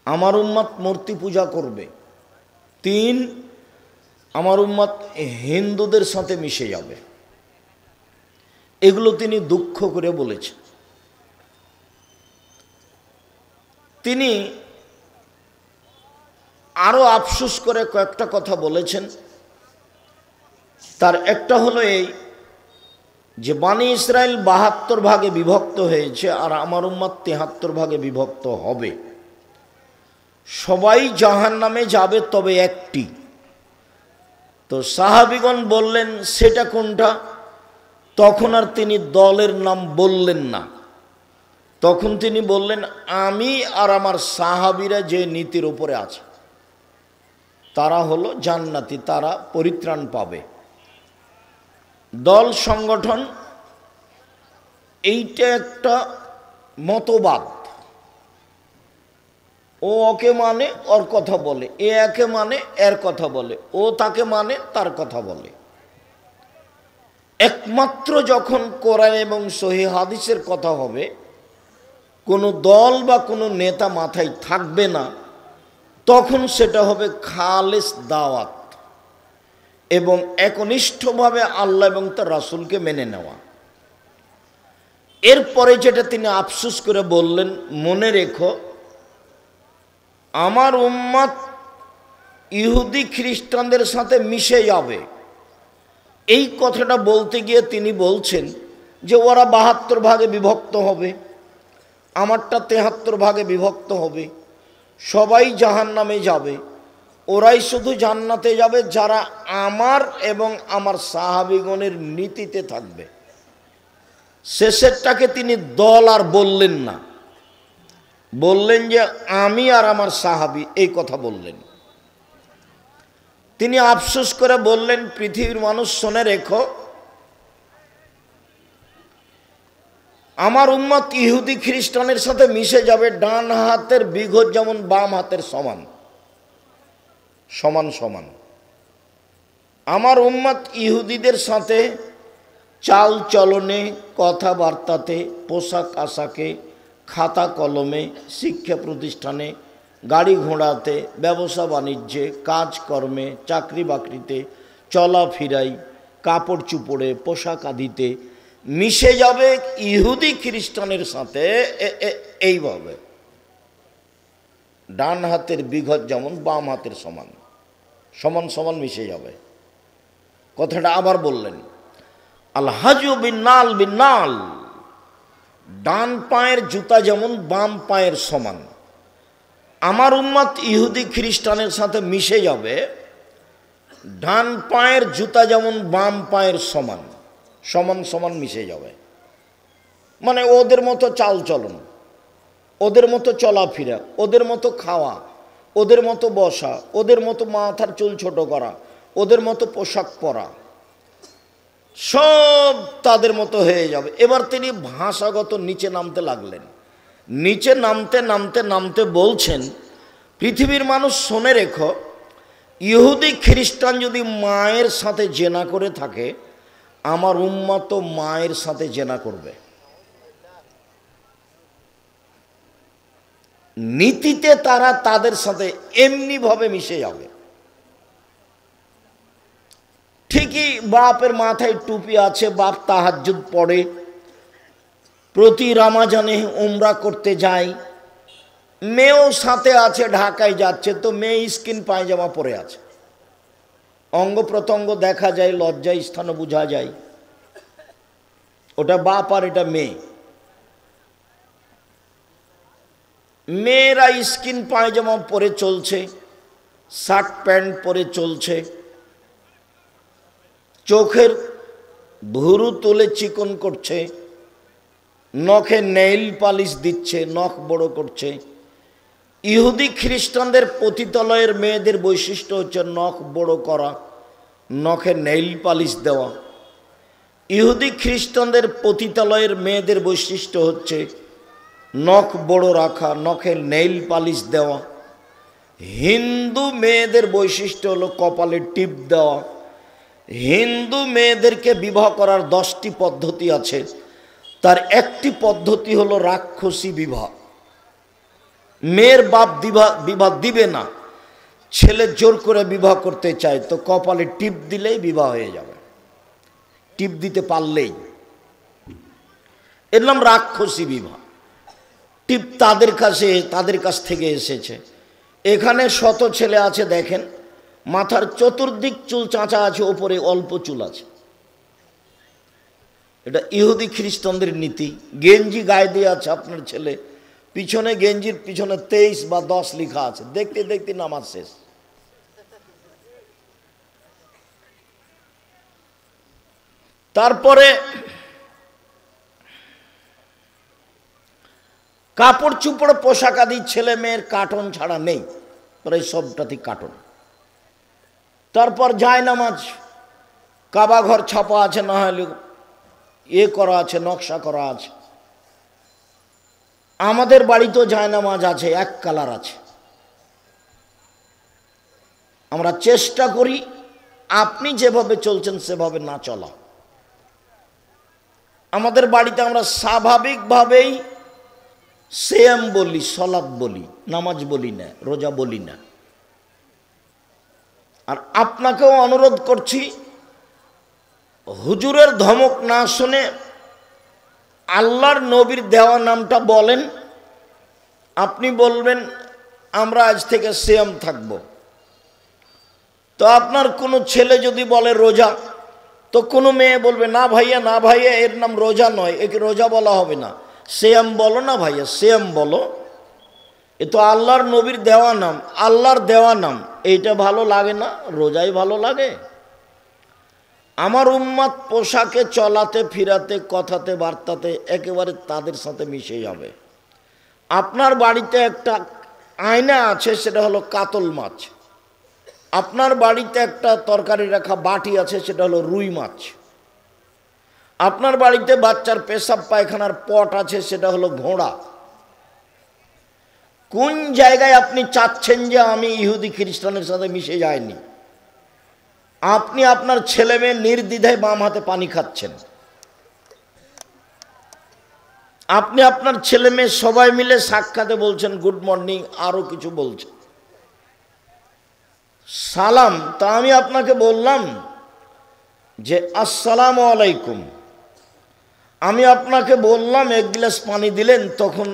আমার উম্মত মূর্তি পূজা করবে। 3, আমার উম্মত হিন্দুদের সাথে মিশে যাবে। এগুলো তিনি দুঃখ করে বলেছেন। তিনি আরো আফসোস করে কয়েকটা কথা বলেছেন। তার একটা হলো এই যে বানি ইসরায়েল 72 ভাগে বিভক্ত হয়েছে আর আমার উম্মত 73 ভাগে বিভক্ত হবে। সবাই জাহান্নামে যাবে তবে একটি। তো সাহাবীগণ বললেন সেটা কোনটা? তখন আর তিনি দলের নাম বললেন না, তখন তিনি বললেন আমি আর আমার সাহাবীরা যে নীতির উপরে আছে। তারা হলো জান্নাতি, তারা পরিত্রাণ পাবে। দল সংগঠন এইটা একটা মতবাদ। ও ওকে মানে ওর কথা বলে, এ একে মানে এর কথা বলে, ও তাকে মানে তার কথা বলে। একমাত্র যখন কোরআন এবং সহিহ হাদিসের কথা হবে, কোনো দল বা কোনো নেতা মাথায় থাকবে না, তখন সেটা হবে খালেস দাওয়াত এবং একনিষ্ঠভাবে আল্লাহ এবং তার রাসূলকে মেনে নেওয়া। এরপরে যেটা তিনি আফসোস করে বললেন, মনে রেখো আমার উম্মত ইহুদি খ্রিস্টানদের সাথে মিশে যাবে। এই কথাটা বলতে গিয়ে তিনি বলছেন যে ওরা ৭২ ভাগে বিভক্ত হবে, আমারটা ৭৩ ভাগে বিভক্ত হবে, সবাই জাহান্নামে যাবে, ওরাই শুধু জান্নাতে যাবে যারা আমার এবং আমার সাহাবীগণের নীতিতে থাকবে। শেষেরটাকে তিনি দল আর বললেন না, বললেন যে আমি আর আমার সাহাবী, এই কথা বললেন। তিনি আফসোস করে বললেন, পৃথিবীর মানুষ শুনে রেখো, আমার উম্মত ইহুদি খ্রিস্টানের সাথে মিশে যাবে। ডান হাতের বিঘত যেমন বাম হাতের সমান সমান সমান। আমার উম্মত ইহুদিদের সাথে চাল চলনে, কথাবার্তাতে, পোশাক আশাকে, খাতা কলমে, শিক্ষা প্রতিষ্ঠানে, গাড়ি ঘোড়াতে, ব্যবসা বাণিজ্যে, কাজকর্মে, চাকরি বাকরিতে, চলাফেরাই, কাপড় চুপড়ে, পোশাক আদিতে মিশে যাবে ইহুদি খ্রিস্টানের সাথে। এইভাবে ডান হাতের বিঘত যেমন বাম হাতের সমান সমান সমান মিশে যাবে। কথাটা আবার বললেন, আল হাজু বিন্নাল বিন্নাল, ডান পায়ের জুতা যেমন বাম পায়ের সমান। আমার উম্মত ইহুদি খ্রিস্টানের সাথে মিশে যাবে, ডান পায়ের জুতা যেমন বাম পায়ের সমান সমান সমান মিশে যাবে। মানে ওদের মতো চাল চলন, ওদের মতো চলাফেরা, ওদের মতো খাওয়া, ওদের মতো বসা, ওদের মতো মাথার চুল ছোট করা, ওদের মতো পোশাক পরা, সব তাদের মতো হয়ে যাবে। এবার তিনি ভাষাগত নিচে নামতে লাগলেন। নিচে নামতে নামতে নামতে বলছেন, পৃথিবীর মানুষ শুনে রেখো, ইহুদি খ্রিস্টান যদি মায়ের সাথে জেনা করে থাকে, আমার উম্মত মায়ের সাথে জেনা করবে। নীতিতে তারা তাদের সাথে এমনিভাবে মিশে যাবে। ঠিকই বাপের মাথায় টুপি আছে, বাপ তাহাজ্জুদ পড়ে, প্রতি রমজানে উমরা করতে যায়, মেয়েও সাথে আছে, ঢাকায় যাচ্ছে, তো মেয়ে স্কিন পায়জামা পরে আছে, অঙ্গ প্রত্যঙ্গ দেখা যায়, লজ্জা স্থানও বোঝা যায়, ওটা বাপ আর এটা মেয়ে। মেয়েরা স্কিন পায়জামা পরে চলছে, শার্ট প্যান্ট পরে চলছে, চোখের ভুরু তুলে চিকন করছে, নখে নেইল পালিশ দিচ্ছে, নখ বড় করছে। ইহুদি খ্রিস্টানদের পতিতালয়ের মেয়েদের বৈশিষ্ট্য হচ্ছে নখ বড় করা, নখে নেইল পালিশ দেওয়া। ইহুদি খ্রিস্টানদের পতিতালয়ের মেয়েদের বৈশিষ্ট্য হচ্ছে নখ বড় রাখা, নখে নেইল পালিশ দেওয়া। হিন্দু মেয়েদের বৈশিষ্ট্য হলো কপালে টিপ দেওয়া। হিন্দু মেয়েদেরকে বিবাহ করার 10টি পদ্ধতি আছে, তার একটি পদ্ধতি হলো রাক্ষসী বিবাহ। মেয়ের বাপ বিবাহ দিবে না, ছেলে জোর করে বিবাহ করতে চায়, তো কপালে টিপ দিলেই বিবাহ হয়ে যাবে, টিপ দিতে পারলেই। এর নাম রাক্ষসী বিবাহ। টিপ তাদের কাছ থেকে এসেছে। এখানে শত ছেলে আছে, দেখেন মাথার চতুর্দিক চুল চাঁচা আছে, ওপরে অল্প চুল আছে। এটা ইহুদি খ্রিস্টানদের নীতি। গেঞ্জি গায়ে দিয়ে আছে আপনার ছেলে, পিছনে গেঞ্জির পিছনে 23 বা 10 লেখা আছে, দেখতে দেখতে নামাজ শেষ। তারপরে কাপড় চুপড় পোশাক আদি ছেলে মেয়ের কার্টন ছাড়া নেই, প্রায় সবটাতে কার্টন। তারপর জায়নামাজ, কাবা ঘর ছাপা আছে, না হলে করা আছে, নকশা করা আছে। আমাদের বাড়িতেও জায়নামাজ আছে, এক কালার আছে। আমরা চেষ্টা করি আপনি যেভাবে চলছেন সেভাবে না চলা। আমাদের বাড়িতে আমরা স্বাভাবিকভাবেই সিয়াম বলি, সালাত বলি, নামাজ বলি না, রোজা বলি না। আর আপনাকেও অনুরোধ করছি, হুজুরের ধমক না শুনে আল্লাহর নবীর দেওয়া নামটা বলেন। আপনি বলবেন আমরা আজ থেকে সিয়াম থাকব। তো আপনার কোনো ছেলে যদি বলে রোজা, তো কোনো মেয়ে বলবে না ভাইয়া, না ভাইয়া, এর নাম রোজা নয়, একে রোজা বলা হবে না, সিয়াম বলো না ভাইয়া, সিয়াম বলো। এ তো আল্লাহর নবীর দেওয়া নাম, আল্লাহর দেওয়া নাম। এইটা ভালো লাগে না? রোজাই ভালো লাগে। আমার উম্মত পোশাকে, চলাতে, ফিরাতে, কথাতে, বার্তাতে একেবারে তাদের সাথে মিশে যাবে। আপনার বাড়িতে একটা আয়না আছে, সেটা হলো কাতল মাছ। আপনার বাড়িতে একটা তরকারি রাখা বাটি আছে, সেটা হলো রুই মাছ। আপনার বাড়িতে বাচ্চার পেশাব পায়খানার পট আছে, সেটা হলো ঘোড়া। কোন জায়গায় আপনি চাচ্ছেন যে আমি ইহুদি খ্রিস্টানের সাথে মিশে যাইনি? আপনি আপনার ছেলে মেয়ে নির্দ্বিধায় বাম হাতে পানি খাচ্ছেন। আপনি আপনার ছেলে মেয়ে সবাই মিলে সাক্ষাতে বলছেন গুড মর্নিং, আরো কিছু বলছেন, সালাম। তা আমি আপনাকে বললাম যে আসসালামু আলাইকুম। আমি আপনাকে বললাম এক গ্লাস পানি দিলেন, তখন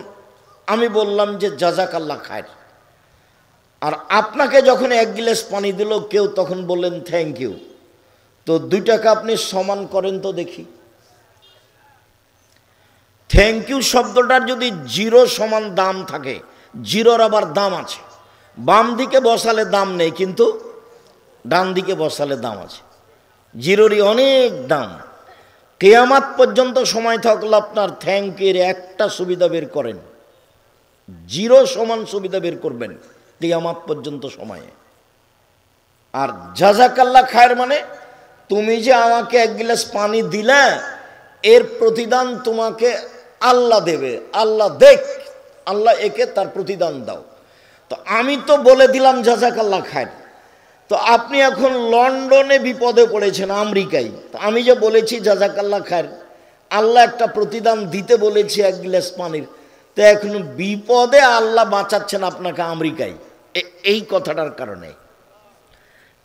আমি বললাম যে জাযাকাল্লাহ খায়র। আর আপনাকে যখন এক গ্লাস পানি দিল কেউ, তখন বললেন থ্যাংক ইউ। তো দুইটাকে আপনি সমান করেন তো দেখি। থ্যাংক ইউ শব্দটার যদি জিরো সমান দাম থাকে, জিরোর আবার দাম আছে। বাম দিকে বসালে দাম নেই, কিন্তু ডান দিকে বসালে দাম আছে। জিরোরই অনেক দাম। কিয়ামত পর্যন্ত সময় থাকলে আপনার থ্যাংক ইউর একটা সুবিধা বের করেন, জিরো সমান সুবিধা বের করবেন কিয়ামত পর্যন্ত সময়ে। আর জাযাকাল্লাহ খায়র মানে তুমি যে আমাকে এক গ্লাস পানি দিলে, এর প্রতিদান তোমাকে আল্লাহ দেবে। আল্লাহ দেখ, আল্লাহ একে তার প্রতিদান দাও। তো আমি তো বলে দিলাম জাযাকাল্লাহ খায়র। তো আপনি এখন লন্ডনে বিপদে পড়েছেন, আমেরিকায়। তো আমি যে বলেছি জাযাকাল্লাহ খায়র, আল্লাহ একটা প্রতিদান দিতে বলেছি এক গ্লাস পানির, তো এখন বিপদে আল্লাহ বাঁচাচ্ছেন আপনাকে আমেরিকায়, এই কথাটার কারণে।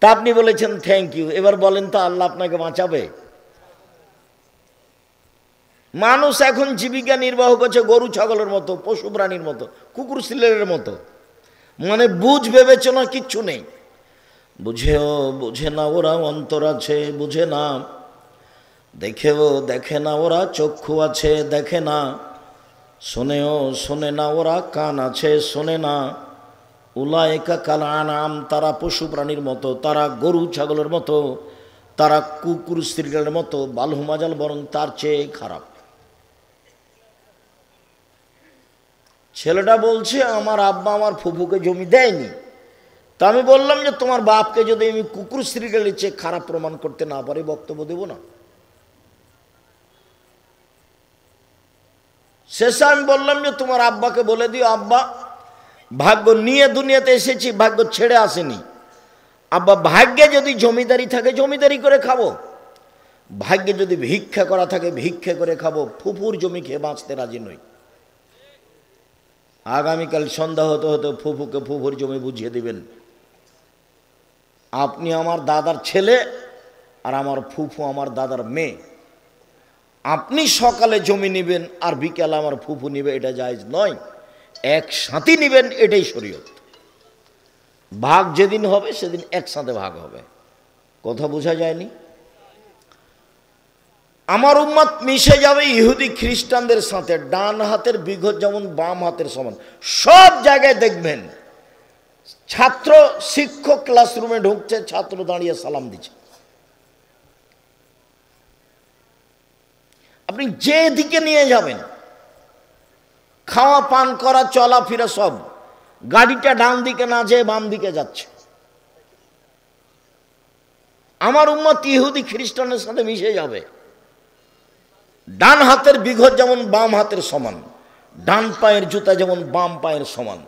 তা আপনি বলেছেন থ্যাংক ইউ। এবার বলেন তো আল্লাহ আপনাকে বাঁচাবে? মানুষ এখন জীবিকা নির্বাহ করছে গরু ছাগলের মতো, পশু প্রাণীর মতো, কুকুর শিলের মতো। মানে বুঝ বিবেচনা কিচ্ছু নেই। বুঝে না ওরা, অন্তর আছে বুঝে না, দেখেও দেখে না ওরা, চক্ষু আছে দেখে না, শোনেও শোনে না ওরা, কান আছে শোনে না। উলায়েকা কাল আনাম, তারা পশু প্রাণীর মতো, তারা গরু ছাগলের মতো, তারা কুকুর স্ত্রীর মতো, বালহুমাজাল, বরং তার চেয়ে খারাপ। ছেলেটা বলছে আমার আব্বা আমার ফুফুকে জমি দেয়নি। তা আমি বললাম যে তোমার বাপকে যদি আমি কুকুর স্ত্রীর চেয়ে খারাপ প্রমাণ করতে না পারি, বক্তব্য দেব না। শেষে আমি বললাম যে তোমার আব্বাকে বলে দিও, আব্বা ভাগ্য নিয়ে দুনিয়াতে এসেছি, ভাগ্য ছেড়ে আসেনি। আব্বা ভাগ্যে যদি জমিদারি থাকে জমিদারি করে খাবো, ভাগ্যে যদি ভিক্ষা করা থাকে ভিক্ষা করে খাবো, ফুফুর জমি খেয়ে বাঁচতে রাজি নই। আগামীকাল সন্ধ্যা হতে হতে ফুফুকে ফুফুর জমি বুঝিয়ে দিবেন। আপনি আমার দাদার ছেলে, আর আমার ফুফু আমার দাদার মেয়ে। আপনি সকালে জমি নেবেন আর বিকেলে আমার ফুফু নিবে, এটা জায়েজ নয়। একসাথে নিবেন, এটাই শরীয়ত। ভাগ যেদিন হবে সেদিন একসাথে ভাগ হবে। কথা বোঝা যায়নি? আমার উম্মত মিশে যাবে ইহুদি খ্রিস্টানদের সাথে। ডান হাতের বিঘত যেমন বাম হাতের সমান। সব জায়গায় দেখবেন ছাত্র শিক্ষক ক্লাসরুমে ঢুকছে, ছাত্র দাঁড়িয়ে সালাম দিচ্ছে। আপনি যে দিকে নিয়ে যাবেন, খাওয়া পান করা চলাফেরা সব, গাড়িটা ডান দিকে না যেয়ে বাম দিকে যাচ্ছে। আমার উম্মত ইহুদি খ্রিস্টানের সাথে মিশে যাবে। ডান হাতের বিঘত যেমন বাম হাতের সমান, ডান পায়ের জুতা যেমন বাম পায়ের সমান,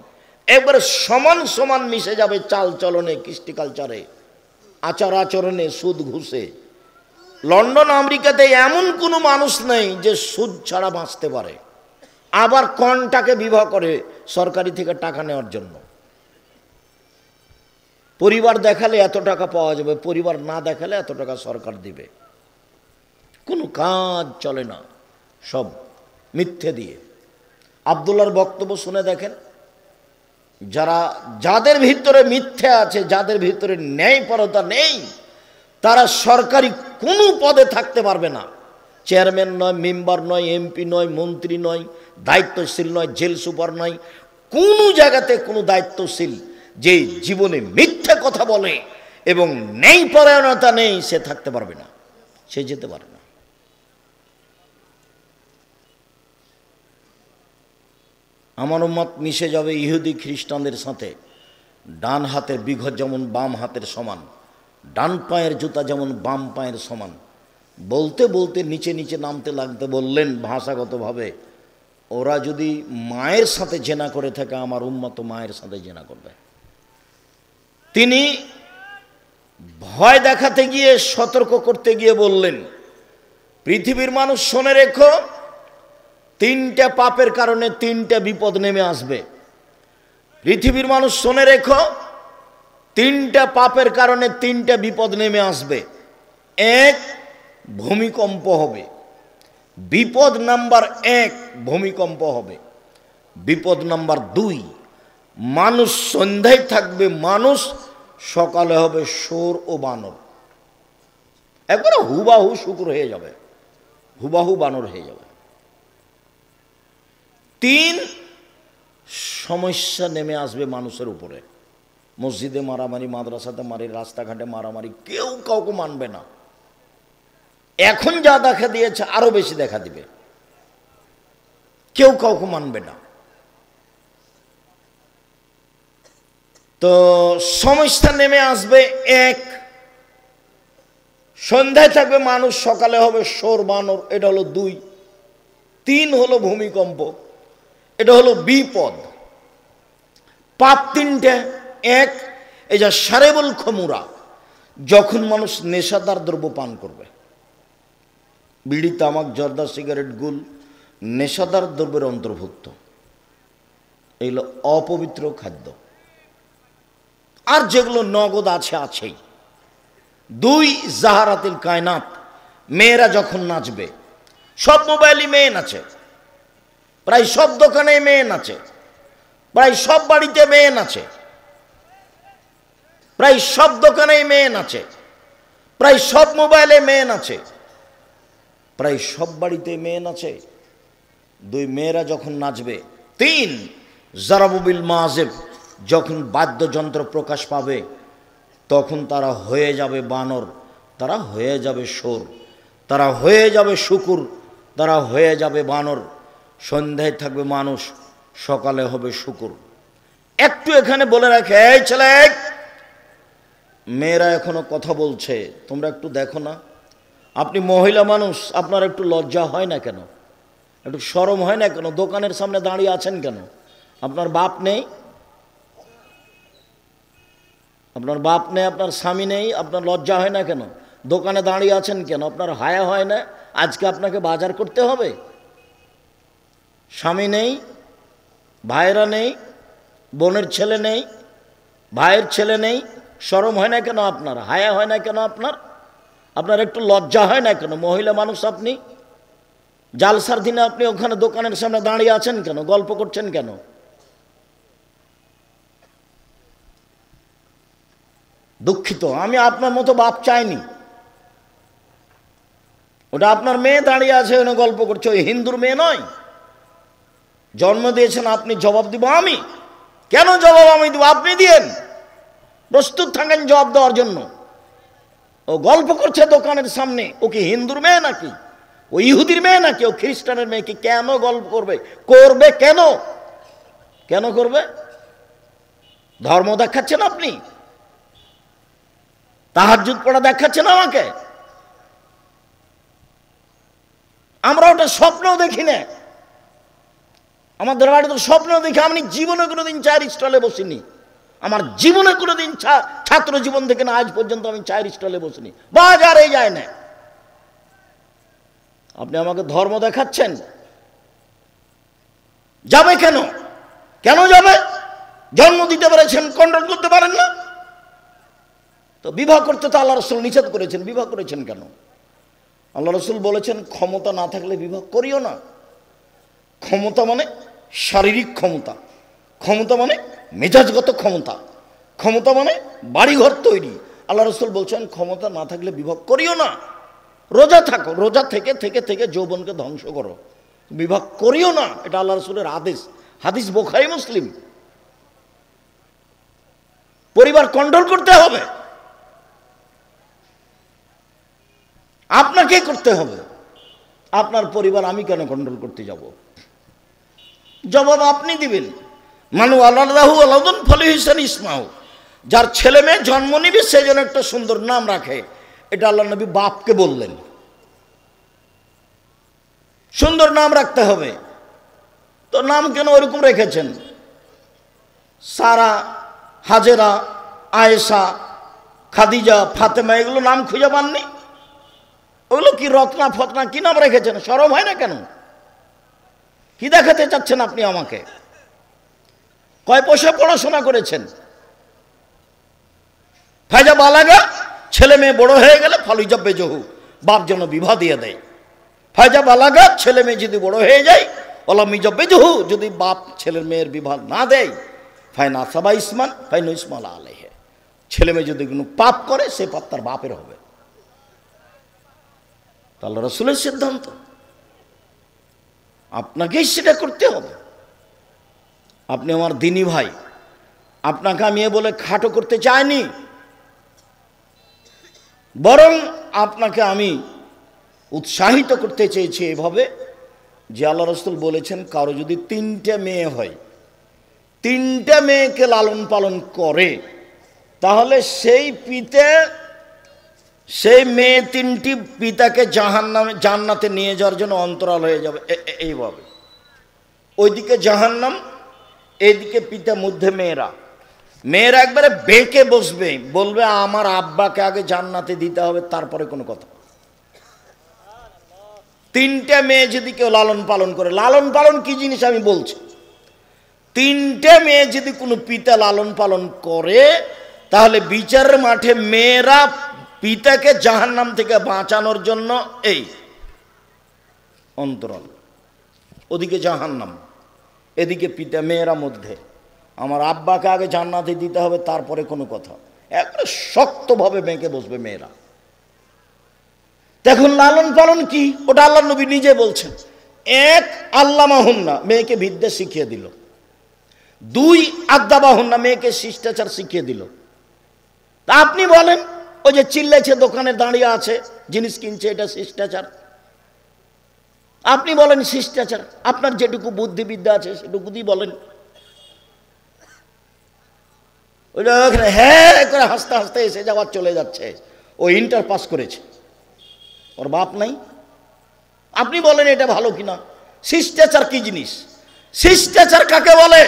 একবারে সমান সমান মিশে যাবে চাল চলনে, কৃষ্টি কালচারে, আচার আচরণে, সুদ ঘুষে। লন্ডন আমেরিকাতে এমন কোনো মানুষ নেই যে সুদ ছাড়া বাঁচতে পারে। আবার কনটাকে বিবাহ করে সরকারি থেকে টাকা নেওয়ার জন্য। পরিবার দেখালে এত টাকা পাওয়া যাবে, পরিবার না দেখালে এত টাকা সরকার দিবে। কোনো কাজ চলে না, সব মিথ্যে দিয়ে। আব্দুল্লাহর বক্তব্য শুনে দেখেন, যাদের ভিতরে মিথ্যে আছে, যাদের ভিতরে ন্যায়পরতা নেই, তারা সরকারি কোনো পদে থাকতে পারবে না। চেয়ারম্যান নয়, মেম্বার নয়, এমপি নয়, মন্ত্রী নয়, দায়িত্বশীল নয়, জেল সুপার নয়, কোনো জায়গাতে কোনো দায়িত্বশীল যে জীবনে মিথ্যে কথা বলে এবং ন্যায়পরায়ণতা নেই, সে থাকতে পারবে না, সে যেতে পারে না। আমার উম্মত মিশে যাবে ইহুদি খ্রিস্টানদের সাথে। ডান হাতের বিঘত যেমন বাম হাতের সমান, ডান পায়ের জুতা যেমন বাম পায়ের সমান। বলতে বলতে নিচে নিচে নামতে লাগতে বললেন ভাষাগতভাবে, ওরা যদি মায়ের সাথে জেনা করে থাকে, আমার উম্মত মায়ের সাথে জেনা করবে। তিনি ভয় দেখাতে গিয়ে, সতর্ক করতে গিয়ে বললেন, পৃথিবীর মানুষ শুনে রেখো, তিনটা পাপের কারণে তিনটা বিপদ নেমে আসবে। পৃথিবীর মানুষ শুনে রেখো, তিনটা পাপের কারণে তিনটা বিপদ নেমে আসবে। এক, ভূমিকম্প হবে। বিপদ নাম্বার 1 ভূমিকম্প হবে। বিপদ নাম্বার 2, মানুষ সন্ধ্যায় থাকবে মানুষ, সকালে হবে শোর ও বানর। একবারে হুবাহু শুকুর হয়ে যাবে, হুবাহু বানর হয়ে যাবে। 3, সমস্যা নেমে আসবে মানুষের উপরে। মসজিদে মারামারি, মাদ্রাসাতে মারি, রাস্তাঘাটে মারামারি, কেউ কাউকে মানবে না। এখন যা দেখা দিয়েছে আরো বেশি দেখা দিবে, কেউ কাউকে মানবে না। তো সমস্যা নেমে আসবে 1, সন্ধ্যায় থাকবে মানুষ, সকালে হবে শোর বানর, এটা হলো 2। 3 হলো ভূমিকম্প, এটা হলো বিপদ। পাপ 3টে। 1, এই যা সারেবুল খমুরা, যখন মানুষ নেশাদার দ্রব্য পান করবে। বিড়ি, তামাক, জর্দা, সিগারেট, গুল নেশাদার দ্রব্যের অন্তর্ভুক্ত। এগুলো অপবিত্র খাদ্য। আর যেগুলো নগদ আছে আছেই। 2, জাহারাতিল কায়নাত, মেয়েরা যখন নাচবে। সব মোবাইলে মেয়ে নাচে, প্রায় সব দোকানে মেয়ে নাচে, প্রায় সব বাড়িতে মেয়ে নাচে, প্রায় সব দোকানে মেয়ে নাচে, প্রায় সব মোবাইলে মেয়ে নাচে, প্রায় সব বাড়িতে মেয়ে নাচে। 2, মেয়েরা যখন নাচবে। 3, জারাবুবিল মাজেব, যখন বাদ্যযন্ত্র প্রকাশ পাবে তখন তারা হয়ে যাবে বানর, তারা হয়ে যাবে শোর, তারা হয়ে যাবে শুকুর, তারা হয়ে যাবে বানর। সন্ধ্যায় থাকবে মানুষ, সকালে হবে শুকুর। একটু এখানে বলে রাখে, এই ছেলে, মেয়েরা এখনো কথা বলছে, তোমরা একটু দেখো না। আপনি মহিলা মানুষ, আপনার একটু লজ্জা হয় না কেন? একটু শরম হয় না কেন? দোকানের সামনে দাঁড়িয়ে আছেন কেন? আপনার বাপ নেই? আপনার বাপ নেই, আপনার স্বামী নেই, আপনার লজ্জা হয় না কেন? দোকানে দাঁড়িয়ে আছেন কেন? আপনার হায়া হয় না আজকে আপনাকে বাজার করতে হবে? স্বামী নেই, ভাইরা নেই, বোনের ছেলে নেই, ভাইয়ের ছেলে নেই, শরম হয় না কেন আপনার? হায়া হয় না কেন আপনার? আপনার একটু লজ্জা হয় না কেন? মহিলা মানুষ আপনি, জালসার দিনে আপনি ওখানে দোকানের সামনে দাঁড়িয়ে আছেন কেন? গল্প করছেন কেন? দুঃখিত, আমি আপনার মতো বাপ চাইনি। ওটা আপনার মেয়ে দাঁড়িয়ে আছে, ওখানে গল্প করছে, ওই হিন্দুর মেয়ে নয়। জন্ম দিয়েছেন আপনি, জবাব দিব আমি? কেন জবাব আমি দিব? আপনি দিয়েন, প্রস্তুত থাকেন জবাব দেওয়ার জন্য। ও গল্প করছে দোকানের সামনে, ও কি হিন্দুর মেয়ে নাকি? ও ইহুদির মেয়ে নাকি? ও খ্রিস্টানের মেয়ে কি? কেন গল্প করবে? করবে কেন? কেন করবে? ধর্ম দেখাচ্ছেন আপনি? তাহাজ্জুদ পড়া দেখাচ্ছেন আমাকে? আমরা ওটা স্বপ্নও দেখি না। আমাদের বাড়ি তো স্বপ্নও দেখি। আমি জীবনে কোনোদিন চায়ের স্টলে বসিনি। আমার জীবনে কোনোদিন ছাত্র জীবন থেকে না আজ পর্যন্ত আমি চায়ের স্টলে বসিনি, বাজারে যায় না। আপনি আমাকে ধর্ম দেখাচ্ছেন? যাবে কেন? কেন যাবে? জন্ম দিতে পেরেছেন, কন্ট্রোল করতে পারেন না তো? বিবাহ করতে তো আল্লাহ রসুল নিষেধ করেছেন, বিবাহ করেছেন কেন? আল্লাহ রসুল বলেছেন ক্ষমতা না থাকলে বিবাহ করিও না। ক্ষমতা মানে শারীরিক ক্ষমতা, ক্ষমতা মানে মেজাজগত ক্ষমতা, ক্ষমতা মানে বাড়িঘর তৈরি। আল্লাহ রসুল বলছেন ক্ষমতা না থাকলে বিবাহ করিও না। রোজা থাকো, রোজা থেকে থেকে থেকে যৌবনকে ধ্বংস করো, বিবাহ করিও না। এটা আল্লাহ রসুলের আদেশ, হাদিস বুখারী মুসলিম। পরিবার কন্ট্রোল করতে হবে, আপনাকে করতে হবে। আপনার পরিবার আমি কেন কন্ট্রোল করতে যাব? জবাব আপনি দিবেন। মানু আল্লাহু আলাদুন ফলিহিসান ইসমাউ, যার ছেলে মেয়ে জন্ম নিবে সে যেন একটা সুন্দর নাম রাখে। এটা আল্লাহ নবী বাপকে বললেন, সুন্দর নাম রাখতে হবে। তো নাম কেন ওরকম রেখেছেন? সারা, হাজেরা, আয়েশা, খাদিজা, ফাতেমা, এগুলো নাম খুঁজে পাননি? ওগুলো কি রত্না ফতনা কি নাম রেখেছেন? শরম হয় না কেন? কি দেখাতে চাচ্ছেন আপনি আমাকে? কয় পয়সা পড়াশোনা করেছেন? ফায়জা বালাগা, ছেলে মেয়ে বড় হয়ে গেলে ফালুজা বেজহু, বাপ যেন বিবাহ দিয়ে দেয়। ফায়জা বালাগা, ছেলে মেয়ে যদি বড় হয়ে যায়, ওলামিজা বেজহু, যদি বাপ ছেলের মেয়ের বিবাহ না দেয়, ফাইনা সাবা ইসমান ফাইন ইসমাল আলাইহে, ছেলে মেয়ে যদি কোনো পাপ করে সে পাপ তার বাপের হবে। আল্লাহ রাসূলের সিদ্ধান্ত, আপনাকেই সেটা করতে হবে। আপনি আমার দিনী ভাই, আপনাকে আমি এ বলে খাটো করতে চাইনি, বরং আপনাকে আমি উৎসাহিত করতে চেয়েছি এভাবে যে আল্লাহ রাসূল বলেছেন কারো যদি 3টে মেয়ে হয়, 3টে মেয়েকে লালন পালন করে, তাহলে সেই পিতা, সেই মেয়ে 3টি পিতাকে জান্নাতে নিয়ে যাওয়ার জন্য অন্তরাল হয়ে যাবে। এইভাবে ওইদিকে জাহান্নাম, এইদিকে পিতা, মধ্যে মেয়েরা। মেয়েরা একবারে বেঁকে বসবে, বলবে আমার আব্বাকে আগে জান্নাতে দিতে হবে, তারপরে কোনো কথা। 3টে মেয়ে যদি কেউ লালন পালন করে, লালন পালন কি জিনিস আমি বলছি, 3টে মেয়ে যদি কোনো পিতা লালন পালন করে, তাহলে বিচারের মাঠে মেয়েরা পিতাকে জাহান্নাম থেকে বাঁচানোর জন্য এই অন্তরাল, ওদিকে জাহান্নাম, এদিকে পিতা, মেয়েরা মধ্যে। আমার আব্বাকে আগে জান্নাতে দিতে হবে, তারপরে কোনো কথা। একবারে শক্তভাবে বেঁকে বসবে মেয়েরা। দেখুন লালন পালন কি, ওটা আল্লাহ নবী নিজে বলছেন। 1 আল্লামাহুন্না, মেয়েকে বিদ্যা শিখিয়ে দিল। 2 আদাবাহুন্না, মেয়েকে শিষ্টাচার শিখিয়ে দিল। তা আপনি বলেন, ওই যে চিল্লাইছে দোকানে দাঁড়িয়ে আছে, জিনিস কিনছে, এটা শিষ্টাচার? আপনি বলেন শিষ্টাচার, আপনার যেটুকু বুদ্ধিবিদ্যা আছে সেটুকু দিয়ে বলেন। ওইটা ওখানে হ্যাঁ করে হাসতে হাসতে এসে যাওয়ার চলে যাচ্ছে, ও ইন্টার পাস করেছে, ওর বাপ নাই। আপনি বলেন এটা ভালো কিনা? শিষ্টাচার কি জিনিস? শিষ্টাচার কাকে বলে?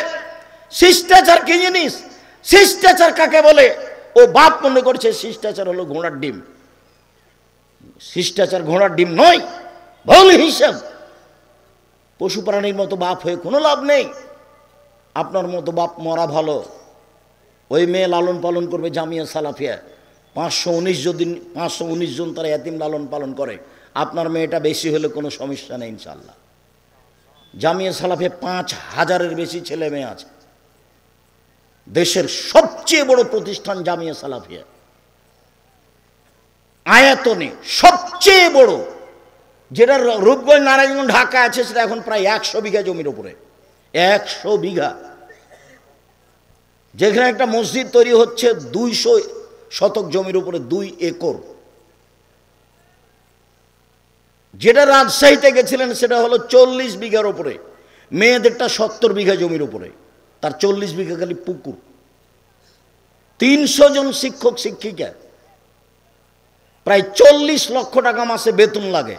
শিষ্টাচার কি জিনিস? শিষ্টাচার কাকে বলে? ও বাপ মনে করছে শিষ্টাচার হলো ঘোড়ার ডিম। শিষ্টাচার ঘোড়ার ডিম নয়, ভুল হিসাব। পশু প্রাণীর মতো বাপ হয়ে কোনো লাভ নেই। আপনার মতো বাপ মরা ভালো। ওই মেয়ে লালন পালন করবে জামিয়া সালাফিয়া, 519 জন তারা এতিম লালন পালন করে। আপনার মেয়েটা বেশি হলে কোনো সমস্যা নেই ইনশাল্লাহ। জামিয়া সালাফিয়া 5000-এর বেশি ছেলে মেয়ে আছে। দেশের সবচেয়ে বড় প্রতিষ্ঠান জামিয়া সালাফিয়া, আয়তনে সবচেয়ে বড়, যেটা রূপগঞ্জ, নারায়ণগঞ্জ, ঢাকা আছে, সেটা এখন প্রায় 100 বিঘা জমির উপরে। 100 বিঘা। যেখানে একটা মসজিদ তৈরি হচ্ছে 200 শতক জমির উপরে, 2 একর। যেটা রাজশাহীতে গেছিলেন সেটা হলো 40 বিঘার উপরে, মেয়েদেরটা 70 বিঘা জমির উপরে, তার 40 বিঘা খালি পুকুর। 300 জন শিক্ষক শিক্ষিকা, প্রায় 40 লক্ষ টাকা মাসে বেতন লাগে,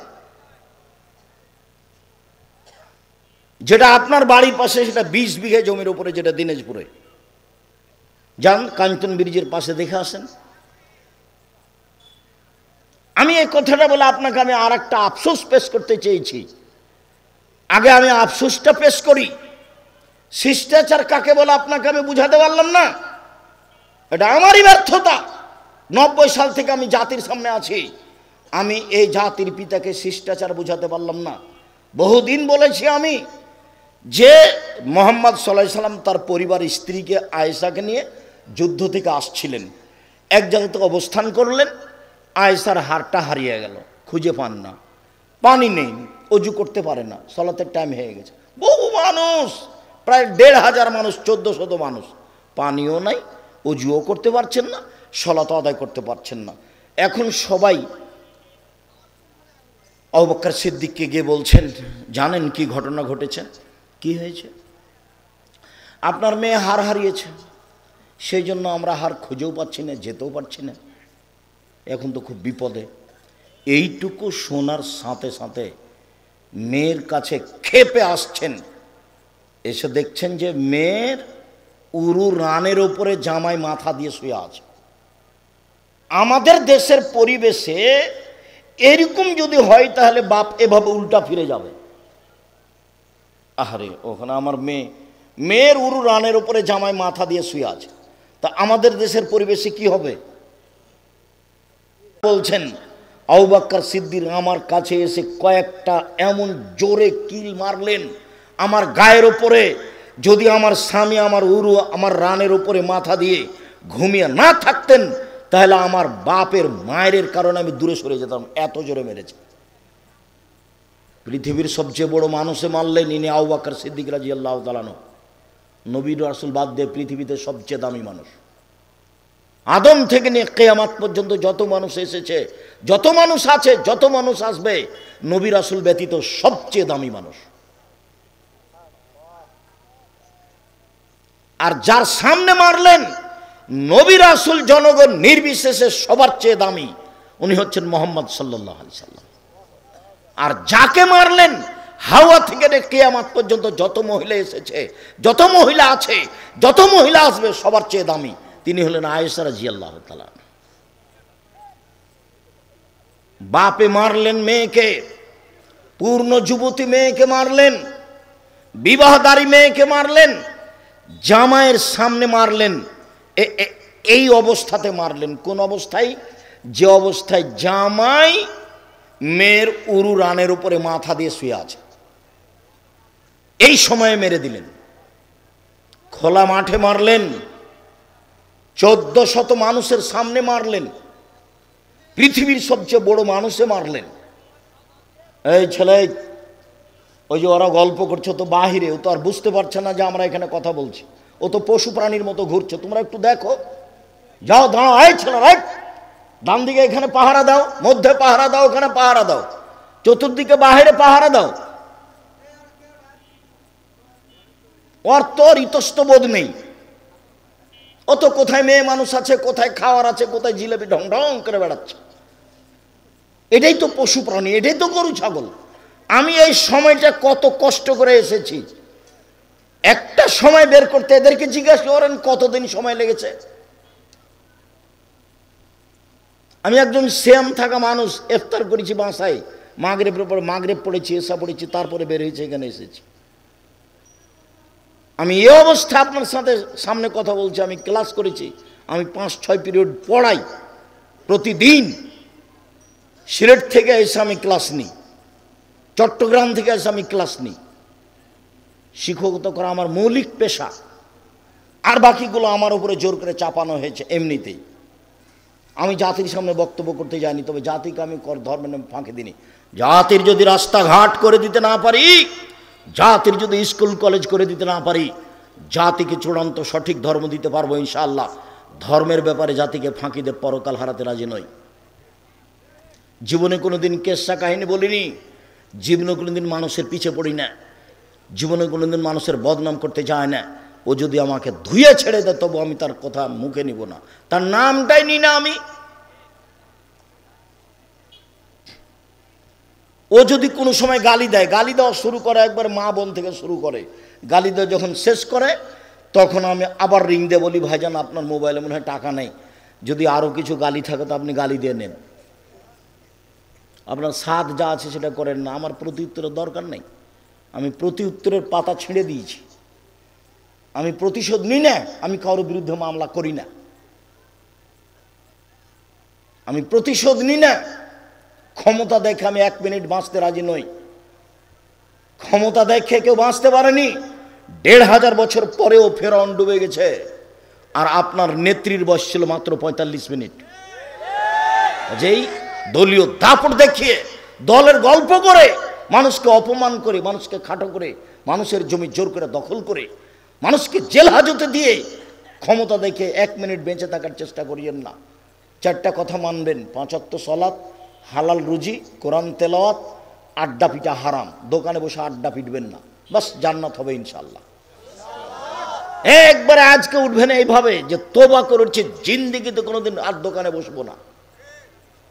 যেটা আপনার বাড়ির পাশে, সেটা 20 বিঘে জমির উপরে, যেটা দিনাজপুরে। যান কাঞ্চন ব্রিজের পাশে দেখে আসেন। আমি এই কথাটা বলে আপনাকে আমি আর একটা আফসোস পেশ করতে চেয়েছি। আগে আমি আফসোসটা পেশ করি। শিষ্টাচার কাকে বলে আপনাকে আমি বুঝাতে পারলাম না, এটা আমারই ব্যর্থতা। 90 সাল থেকে আমি জাতির সামনে আছি, আমি এই জাতির পিতাকে শিষ্টাচার বুঝাতে পারলাম না। বহুদিন বলেছি আমি যে মোহাম্মদ সাল্লাল্লাহু আলাইহি সাল্লাম তার পরিবার স্ত্রীকে আয়েশাকে নিয়ে যুদ্ধ থেকে আসছিলেন, এক জায়গাতে অবস্থান করলেন। আয়েশার হারটা হারিয়ে গেল, খুঁজে পান না, পানি নেই, অজু করতে পারে না, সালাতের টাইম হয়ে গেছে। বহু মানুষ, প্রায় ১৫০০ মানুষ, ১৪০০ মানুষ, পানিও নাই, অজুও করতে পারছেন না, সালাত আদায় করতে পারছেন না। এখন সবাই আবু বকর সিদ্দিককে গিয়ে বলছেন, জানেন কি ঘটনা ঘটেছে? কি হয়েছে? আপনার মেয়ে হার হারিয়েছে, সেই জন্য আমরা হার খুঁজেও পাচ্ছি না, যেতেও পারছি না, এখন তো খুব বিপদে। এইটুকু শোনার সাথে সাথে মেয়ের কাছে ক্ষেপে আসছেন, এসে দেখছেন যে মেয়ের উরু রানের ওপরে জামাই মাথা দিয়ে শুয়ে আছে। আমাদের দেশের পরিবেশে এরকম যদি হয় তাহলে বাপ এভাবে উল্টা ফিরে যাবে। আহারে, ওখানে আমার মেয়ের উরু রানের ওপরে জামাই মাথা দিয়ে শুয়ে আছে, তা আমাদের দেশের পরিবেশে কি হবে? বলছেন আবু বকর সিদ্দিক আমার কাছে এসে কয়েকটা এমন জোরে কিল মারলেন আমার গায়ের ওপরে, যদি আমার স্বামী আমার উরু আমার রানের উপরে মাথা দিয়ে ঘুমিয়ে না থাকতেন তাহলে আমার বাপের মায়ের কারণে আমি দূরে সরে যেতাম, এত জোরে মেরেছে। পৃথিবীর সবচেয়ে বড় মানুষে মারলেন ইনি আবু বকর সিদ্দিক রাদিয়াল্লাহু তাআলা আনহু। নবী রাসূল বাদ দিয়ে পৃথিবীতে সবচেয়ে দামি মানুষ। আদম থেকে নিয়ে কিয়ামত পর্যন্ত যত মানুষ এসেছে, যত মানুষ আছে, যত মানুষ আসবে, নবী রাসূল ব্যতীত সবচেয়ে দামি মানুষ। আর যার সামনে মারলেন নবী রাসূল জনগণ নির্বিশেষে সবার চেয়ে দামি, উনি হচ্ছেন মুহাম্মদ সাল্লাল্লাহু আলাইহি সাল্লাম। আর যাকে মারলেন হাওয়া থেকে কিয়ামত পর্যন্ত যত মহিলা এসেছে, যত মহিলা আছে, যত মহিলা আসবে, সবার চেয়ে দামি তিনি হলেন আয়েশা রাদিয়াল্লাহু তাআলা। বাপে মারলেন মেয়েকে, পূর্ণ যুবতী মেয়েকে মারলেন, বিবাহদারী মেয়েকে মারলেন, জামাইয়ের সামনে মারলেন। এই অবস্থাতে মারলেন। কোন অবস্থায়? যে অবস্থায় জামাই মেয়ের উরু রানের উপরে মাথা দিয়ে শুয়ে আছে, এই সময়ে মেরে দিলেন। খোলা মাঠে মারলেন, ১৪০০ মানুষের সামনে মারলেন, পৃথিবীর সবচেয়ে বড় মানুষে মারলেন। এই ছেলে, ওই যে ওরা গল্প করছে তো বাহিরে, ও তো আর বুঝতে পারছে না যে আমরা এখানে কথা বলছি, ও তো পশু প্রাণীর মতো ঘুরছে, তোমরা একটু দেখো, যাও দাঁড়াও, এই ছেলে রাইট, ডান দিকে এখানে পাহারা দাও, মধ্যে পাহারা দাও, ওখানে পাহারা দাও, চতুর্দিকে বাহিরে পাহারা দাও। ওর তো ইতস্তবোধ নেই, ও তো কোথায় মেয়ে মানুষ আছে, কোথায় খাওয়ার আছে, কোথায় জিলেপি ঢং ঢং করে বেড়াচ্ছে। এটাই তো পশু প্রাণী, এটাই তো গরু ছাগল। আমি এই সময়টা কত কষ্ট করে এসেছি, একটা সময় বের করতে এদেরকে জিজ্ঞাসা করেন কতদিন সময় লেগেছে। আমি একজন শ্যাম থাকা মানুষ, ইফতার করেছি বাসায়, মাগরিবের পর মাগরিব পড়েছি, এশা পড়েছি, তারপরে বের হয়েছে, এখানে এসেছি। আমি এই অবস্থা আপনার সাথে সামনে কথা বলছি। আমি ক্লাস করেছি, আমি ৫-৬ পিরিয়ড পড়াই প্রতিদিন। সিলেট থেকে এসে আমি ক্লাস নিই, চট্টগ্রাম থেকে এসে আমি ক্লাস নিই। শিক্ষকতা করা আমার মৌলিক পেশা, আর বাকিগুলো আমার উপরে জোর করে চাপানো হয়েছে এমনিতেই। আমি জাতির সামনে বক্তব্য করতে যাইনি, তবে জাতিকে আমি ধর্মের নামে ফাঁকি দিইনি। জাতির যদি রাস্তাঘাট করে দিতে না পারি, জাতির যদি স্কুল কলেজ করে দিতে না পারি, জাতিকে চূড়ান্ত সঠিক ধর্ম দিতে পারবো ইনশাআল্লাহ। ধর্মের ব্যাপারে জাতিকে ফাঁকি দিয়ে পরকাল হারাতে রাজি নই। জীবনে কোনোদিন কেসা কাহিনী বলিনি, জীবনে কোনোদিন মানুষের পিছে পড়ি না, জীবনে কোনোদিন মানুষের বদনাম করতে যায় না। ও যদি আমাকে ধুয়ে ছেড়ে দেয় তবু আমি তার কথা মুখে নিব না, তার নামটাই নি না। আমি ও যদি কোনো সময় গালি দেয়, গালি দেওয়া শুরু করে একবার মা বোন থেকে শুরু করে, গালি দেওয়া যখন শেষ করে তখন আমি আবার রিং দিয়ে বলি, ভাইজান আপনার মোবাইলে মনে হয় টাকা নেই, যদি আরও কিছু গালি থাকে তো আপনি গালি দিয়ে নেন, আপনার সাথ যা আছে সেটা করেন না, আমার প্রতি উত্তরের দরকার নেই। আমি প্রতি উত্তরের পাতা ছেড়ে দিয়েছি, আমি প্রতিশোধ নিই না, আমি কারোর বিরুদ্ধে মামলা করি না, আমি প্রতিশোধ নিই না। ক্ষমতা দেখে আমি 1 মিনিট বাঁচতে রাজি নই। ক্ষমতা দেখে কেউ বাঁচতে পারেনি। 1500 বছর পরেও ফেরাউন ডুবে গেছে, আর আপনার নেত্রীর বয়স ছিল মাত্র 45 মিনিট। যেই দলীয় দাপট দেখিয়ে, দলের গল্প করে, মানুষকে অপমান করে, মানুষকে খাটো করে, মানুষের জমি জোর করে দখল করে, মানুষকে জেল হাজতে দিয়ে ক্ষমতা দেখে 1 মিনিট বেঁচে থাকার চেষ্টা করিয়েন না। 4টা কথা মানবেন: 5 ওয়াক্ত সালাত, হালাল রুজি, কোরআন তেলাওয়াত, আড্ডা পিটা হারাম। দোকানে বসে আড্ডা পিটবেন না, বাস জান্নাত হবে ইনশাআল্লাহ। একবারে আজকে উঠবেন এইভাবে যে তোবা করেছে, জিন্দেগিতে কোনোদিন আর দোকানে বসবো না।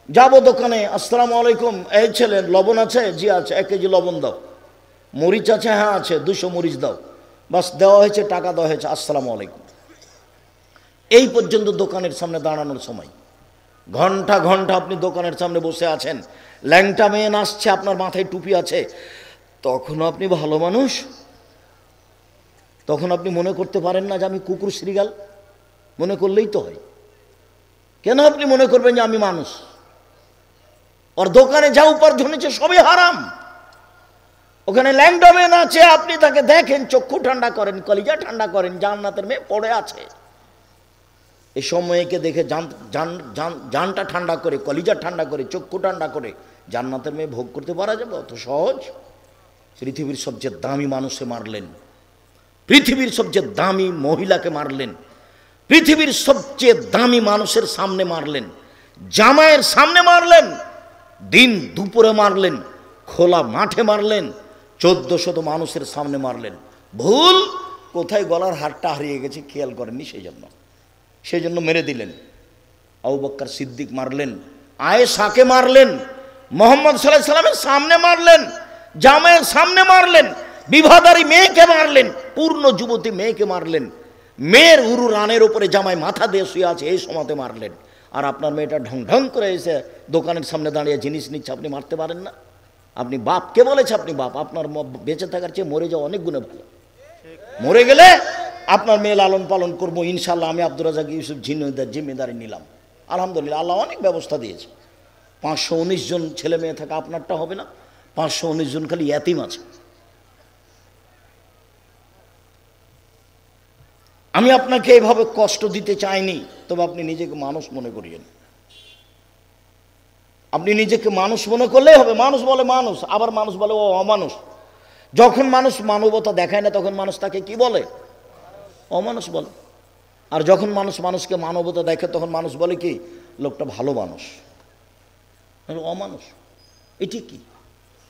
যাবো দোকানে, আসসালামু আলাইকুম, এই ছেলে লবণ আছে? জি আছে। 1 কেজি লবণ দাও। মরিচ আছে? হ্যাঁ আছে। 200 মরিচ দাও। বাস দেওয়া হয়েছে, টাকা দেওয়া হয়েছে, আসসালামু আলাইকুম। এই পর্যন্ত দোকানের সামনে দাঁড়ানোর সময়। ঘন্টা ঘন্টা আপনি দোকানের সামনে বসে আছেন, ল্যাংটা মেয়ে নাচছে, আপনার মাথায় টুপি আছে, তখন আপনি ভালো মানুষ? তখন আপনি মনে করতে পারেন না যে আমি কুকুর শ্রীগাল? মনে করলেই তো হয়। কেন আপনি মনে করবেন যে আমি মানুষ? ওর দোকানে যা উপার্জন হচ্ছে সবই হারাম। ওখানে ল্যাংটা মেয়ে নাচে, আপনি তাকে দেখেন, চক্ষু ঠান্ডা করেন, কলিজা ঠান্ডা করেন, জান্নাতের মেয়ে পড়ে আছে। এই সময়কে দেখে জানটা ঠান্ডা করে, কলিজা ঠান্ডা করে, চক্ষু ঠান্ডা করে জান্নাতের মেয়ে ভোগ করতে পারা যাবে? অত সহজ? পৃথিবীর সবচেয়ে দামি মানুষে মারলেন, পৃথিবীর সবচেয়ে দামি মহিলাকে মারলেন, পৃথিবীর সবচেয়ে দামি মানুষের সামনে মারলেন, জামাইয়ের সামনে মারলেন, দিন দুপুরে মারলেন, খোলা মাঠে মারলেন, 1400 মানুষের সামনে মারলেন। ভুল কোথায়? গলার হারটা হারিয়ে গেছে, খেয়াল করেননি, সেই জন্য মেরে দিলেন। আবু বকর সিদ্দিক মারলেন, আয়েশাকে মারলেন, মুহাম্মদ সাল্লাল্লাহু আলাইহি সাল্লামের সামনে মারলেন, জামাইয়ের সামনে মারলেন, বিবাহদারী মেয়েকে মারলেন, পূর্ণ যুবতী মেয়েকে মারলেন, মেয়ের উরু রানের উপরে জামাই মাথা দিয়ে শুয়ে আছে, এই সময়তে মারলেন। আর আপনার মেয়েটা ঢং ঢং করে এসে দোকানের সামনে দাঁড়িয়ে জিনিস নিচ্ছে, আপনি মারতে পারেন না? আপনি বাপ? কে বলেছে আপনি বাপ? আপনার বেঁচে থাকার চেয়ে মরে যাওয়া অনেক গুণে ভালো। মরে গেলে আপনার মেয়ে লালন পালন করবো ইনশাল্লাহ। আমি আব্দুর রাজ্জাক ইউসুফ জিম্মেদারি নিলাম, আলহামদুলিল্লাহ, আল্লাহ অনেক ব্যবস্থা দিয়েছে। 519 জন ছেলে মেয়ে থাকা আপনারটা হবে না? 519 জন খালি ইয়াতিম আছে। আমি আপনাকে এভাবে কষ্ট দিতে চাইনি, তবে আপনি নিজেকে মানুষ মনে করিয়েন। আপনি নিজেকে মানুষ মনে করলেই হবে। মানুষ বলে মানুষ, আবার মানুষ বলে ও অমানুষ। যখন মানুষ মানবতা দেখায় না তখন মানুষ তাকে কি বলে? অমানুষ বলে। আর যখন মানুষ মানুষকে মানবতা দেখে তখন মানুষ বলে কি? লোকটা ভালো মানুষ। অমানুষ এটি কি?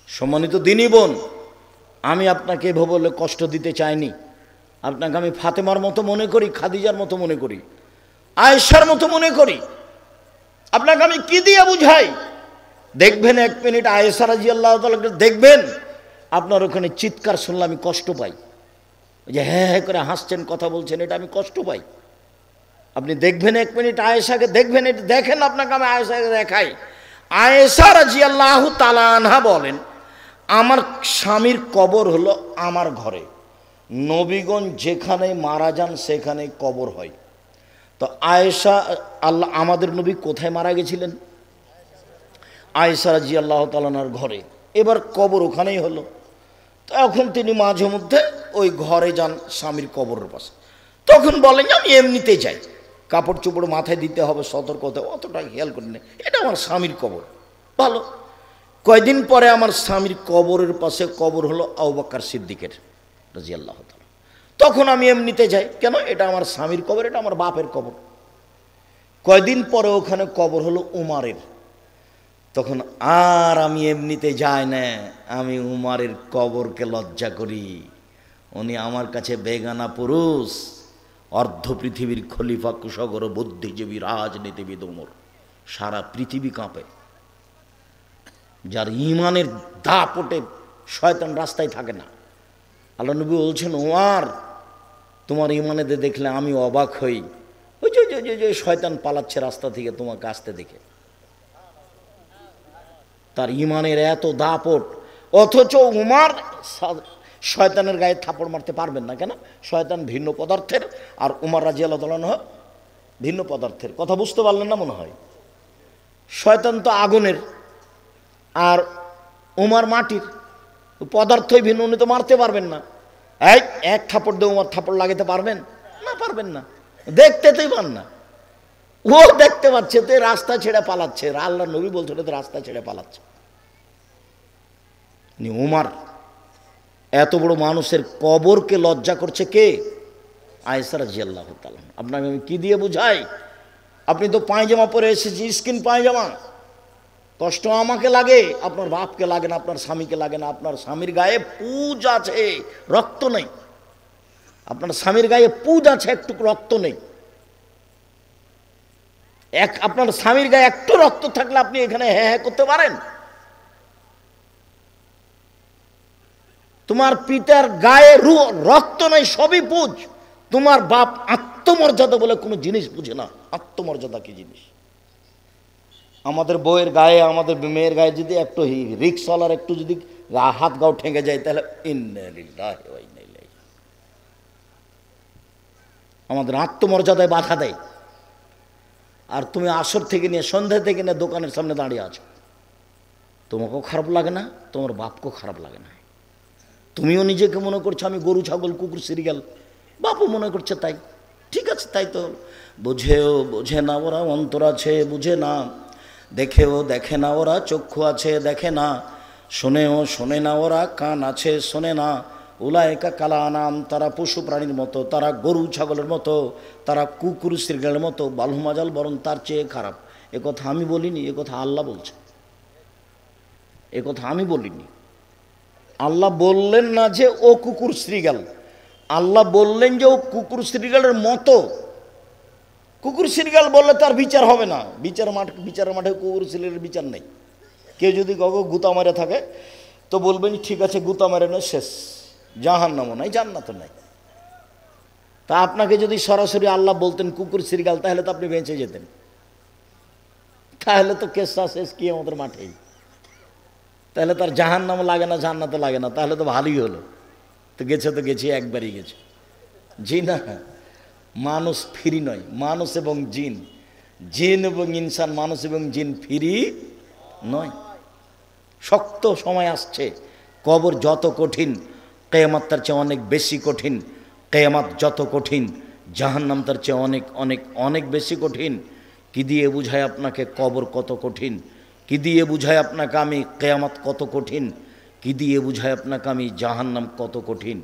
সম্মানিত দিনী বোন, আমি আপনাকে এভাবে বলে কষ্ট দিতে চাইনি। আপনাকে আমি ফাতেমার মতো মনে করি, খাদিজার মতো মনে করি, আয়েশার মতো মনে করি। আপনাকে আমি কি দিয়ে বুঝাই? দেখবেন 1 মিনিট আয়েশা রাদিয়াল্লাহু তাআলা দেখবেন, আপনার ওখানে চিৎকার শুনলে আমি কষ্ট পাই, যে হ্যাঁ হ্যাঁ করে হাসছেন, কথা বলছেন, এটা আমি কষ্ট পাই। আপনি দেখবেন 1 মিনিট আয়েশাকে দেখবেন, এটা দেখেন, আপনাকে আমি আয়েশাকে দেখাই। আয়েশা রাদিয়াল্লাহু তাআলা আনহা বলেন, আমার স্বামীর কবর হলো আমার ঘরে, নবীগণ যেখানে মারা যান সেখানে কবর হয়। তো আয়েশা, আল্লাহ আমাদের নবী কোথায় মারা গেছিলেন? আয়েশা রাদিয়াল্লাহু তাআলা আনহার ঘরে। এবার কবর ওখানেই হলো। তো এখন তিনি মাঝে মধ্যে ওই ঘরে যান স্বামীর কবরের পাশে। তখন বলেন যে আমি এমনিতে যাই, কাপড় চোপড় মাথায় দিতে হবে, সতর্কতা, অতটা খেয়াল করি না, এটা আমার স্বামীর কবর। ভালো। কয়দিন পরে আমার স্বামীর কবরের পাশে কবর হলো আবু বকর সিদ্দিকের রাদিয়াল্লাহু তাআলা। তখন আমি এমনিতে যাই, কেন? এটা আমার স্বামীর কবর, এটা আমার বাপের কবর। কয়দিন পরে ওখানে কবর হলো উমারের। তখন আর আমি এমনিতে যাই না, আমি উমারের কবরকে লজ্জা করি। উনি আমার কাছে বেগানা পুরুষ, অর্ধ পৃথিবীর খলিফা, কুশগর, বুদ্ধিজীবী, রাজনীতিবিদ উমর। সারা পৃথিবী কাঁপে। যার ইমানের দাপটে শয়তান রাস্তায় থাকে না। আল্লাহ নবী বলছেন, ওমর তোমার ইমানে দেখলে আমি অবাক হই, ওই যে শয়তান পালাচ্ছে রাস্তা থেকে তোমাকে আসতে দেখে। তার ইমানের এত দাপট, অথচ উমর শয়তানের গায়ে থাপড় মারতে পারবেন না। কেন? শয়তান ভিন্ন পদার্থের, আর উমর রাদিয়াল্লাহু তাআলা আনহু ভিন্ন পদার্থের। কথা বুঝতে পারলেন না মনে হয়? শয়তান তো আগুনের আর উমর মাটির, পদার্থই ভিন্ন, উনি তো মারতে পারবেন না। এক থাপড় দিয়ে উমর থাপড় লাগাতে পারবেন না? পারবেন না। দেখতেই পান না। ও দেখতে পাচ্ছে তো রাস্তা ছেড়ে পালাচ্ছে, আল্লাহ নবী বলছিল তো রাস্তা ছেড়ে পালাচ্ছে। উমর এত বড় মানুষের কবরকে লজ্জা করছে কে? আয়েশা রাদিয়াল্লাহু তাআলা। আপনাকে আমি কি দিয়ে বুঝাই? আপনি তো পায়জামা পরে এসেছি, স্কিন পায়জামা, কষ্ট আমাকে লাগে, আপনার বাপকে লাগে না, আপনার স্বামীকে লাগে না। আপনার স্বামীর গায়ে পুজ আছে, রক্ত নেই। আপনার স্বামীর গায়ে পুজ আছে, একটু রক্ত নেই। আপনার স্বামীর গায়ে একটু রক্ত থাকলে আপনি এখানে হ্যাঁ হ্যাঁ করতে পারেন? তোমার পিতার গায়ে রক্ত নেই, সবই পুজ। তোমার বাপ আত্মমর্যাদা বলে কোনো জিনিস বুঝে না। আত্মমর্যাদা কি জিনিস? আমাদের বউয়ের গায়ে, আমাদের মেয়ের গায়ে যদি একটু রিক্সওয়ালার একটু যদি হাত গাও ঠেঙে যায়, তাহলে ইন্না লিল্লাহি ওয়া ইন্না ইলাইহি। আমাদের আত্মমর্যাদায় বাধা দেয়। আর তুমি আসর থেকে নিয়ে সন্ধ্যা থেকে নিয়ে দোকানের সামনে দাঁড়িয়ে আছো, তোমাকেও খারাপ লাগে না, তোমার বাপকেও খারাপ লাগে না। তুমিও নিজেকে মনে করছো আমি গরু ছাগল কুকুর সিরিয়াল, বাপও মনে করছে তাই। ঠিক আছে, তাই তো। বুঝেও বোঝে না ওরা, অন্তর আছে বুঝে না। দেখেও দেখে না ওরা, চক্ষু আছে দেখে না। শোনেও শোনে না ওরা, কান আছে শোনে না। উলায়েকা কালা আনাম, তারা পশু প্রাণীর মতো, তারা গরু ছাগলের মতো, তারা কুকুর সিরিয়ালের মতো। বালহুমাজাল, বরং তার চেয়ে খারাপ। এ কথা আমি বলিনি, এ কথা আল্লাহ বলছে। এ কথা আমি বলিনি। আল্লাহ বললেন না যে ও কুকুর শ্রীগাল, আল্লাহ বললেন যে ও কুকুর শ্রীগালের মতো। কুকুর শ্রীগাল বললে তার বিচার হবে না। বিচারের মাঠে কুকুর শ্রীগালের বিচার নেই। কেউ যদি কাউকে গুতা মারে থাকে তো বলবেন ঠিক আছে, গুতা মারে না, শেষ, জাহান্নামও নাই, জান্নাতও নাই। তা আপনাকে যদি সরাসরি আল্লাহ বলতেন কুকুর শ্রীগাল, তাহলে তো আপনি বেঁচে যেতেন। তাহলে তো কেসা শেষ কি আমাদের মাঠেই। তাহলে তার জাহান্নামও লাগে না, জান্নাতও লাগে না, তাহলে তো ভালোই হলো। তো গেছে একবারই গেছে। জি না, মানুষ ফ্রি নয়, মানুষ এবং জিন, জিন এবং ইনসান, মানুষ এবং জিন ফ্রি নয়। শক্ত সময় আসছে। কবর যত কঠিন, কিয়ামত তার চেয়ে অনেক বেশি কঠিন। কিয়ামত যত কঠিন, জাহান্নাম তার চেয়ে অনেক অনেক অনেক বেশি কঠিন। কি দিয়ে বুঝায় আপনাকে কবর কত কঠিন? কি দিয়ে বুঝায় আপনাকে আমি কিয়ামত কত কঠিন? কি দিয়ে বুঝায় আপনাকে আমি জাহান্নাম কত কঠিন?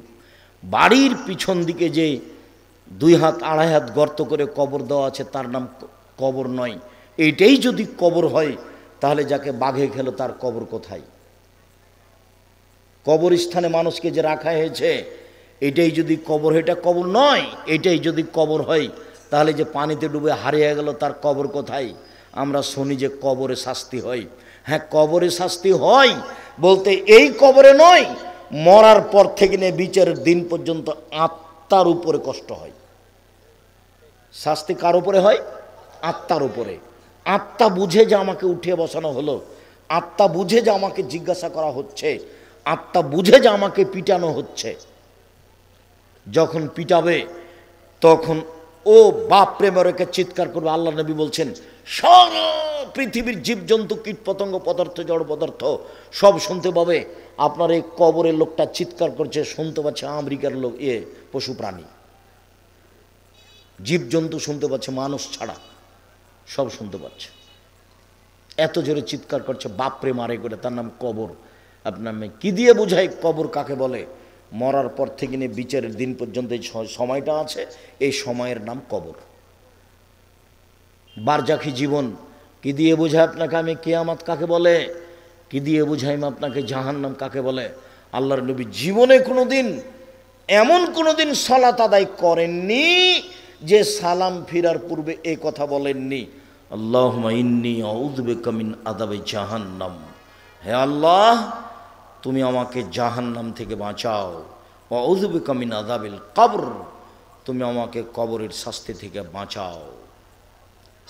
বাড়ির পিছন দিকে যে 2 হাত 2.5 হাত গর্ত করে কবর দেওয়া আছে, তার নাম কবর নয়। এইটাই যদি কবর হয়, তাহলে যাকে বাঘে খেলো তার কবর কোথায়? কবরস্থানে মানুষকে যে রাখা হয়েছে, এটাই যদি কবর, এটা কবর নয়। এটাই যদি কবর হয়, তাহলে যে পানিতে ডুবে হারিয়ে গেল তার কবর কোথায়? আমরা শুনি যে কবরে শাস্তি হয়। হ্যাঁ, কবরে শাস্তি হয় বলতে এই কবরে নয়, মরার পর থেকে নিয়ে বিচারের দিন পর্যন্ত আত্মার উপরে কষ্ট হয়। শাস্তি কার উপরে হয়? আত্মার উপরে। আত্মা বুঝে যে আমাকে উঠিয়ে বসানো হলো, আত্মা বুঝে যে আমাকে জিজ্ঞাসা করা হচ্ছে, আত্মা বুঝে যে আমাকে পিটানো হচ্ছে। যখন পিটাবে তখন ও বাপ প্রেমকে চিৎকার করবে। আল্লাহ নবী বলছেন, সারা পৃথিবীর জীবজন্তু, কীট পতঙ্গ, পদার্থ, জড় পদার্থ সব শুনতে পাবে। আপনার এই কবরের লোকটা চিৎকার করছে, শুনতে পাচ্ছে আমেরিকার লোক, পশু প্রাণী, জীবজন্তু শুনতে পাচ্ছে, মানুষ ছাড়া সব শুনতে পাচ্ছে। এত জোরে চিৎকার করছে, বাপরে মারে করে, তার নাম কবর। আপনার কি দিয়ে বুঝাই কবর কাকে বলে? মরার পর থেকে নিয়ে বিচারের দিন পর্যন্ত এই সময়টা আছে, এই সময়ের নাম কবর। বারজাখি জীবন কি দিয়ে বুঝাই আপনাকে আমি কিয়ামত কাকে বলে? কি দিয়ে বুঝাই আপনাকে জাহান্নাম কাকে বলে? আল্লাহর নবী জীবনে কোনোদিন এমন কোনোদিন সালাত আদায় করেননি যে সালাম ফিরার পূর্বে এই কথা বলেননি, আল্লাহুম্মা ইন্নী আউযু বিকা মিন আযাবি জাহান্নাম। হে আল্লাহ, তুমি আমাকে জাহান্নাম থেকে বাঁচাও। আউযু বিকা মিন আযাবিল কবর, তুমি আমাকে কবরের শাস্তি থেকে বাঁচাও।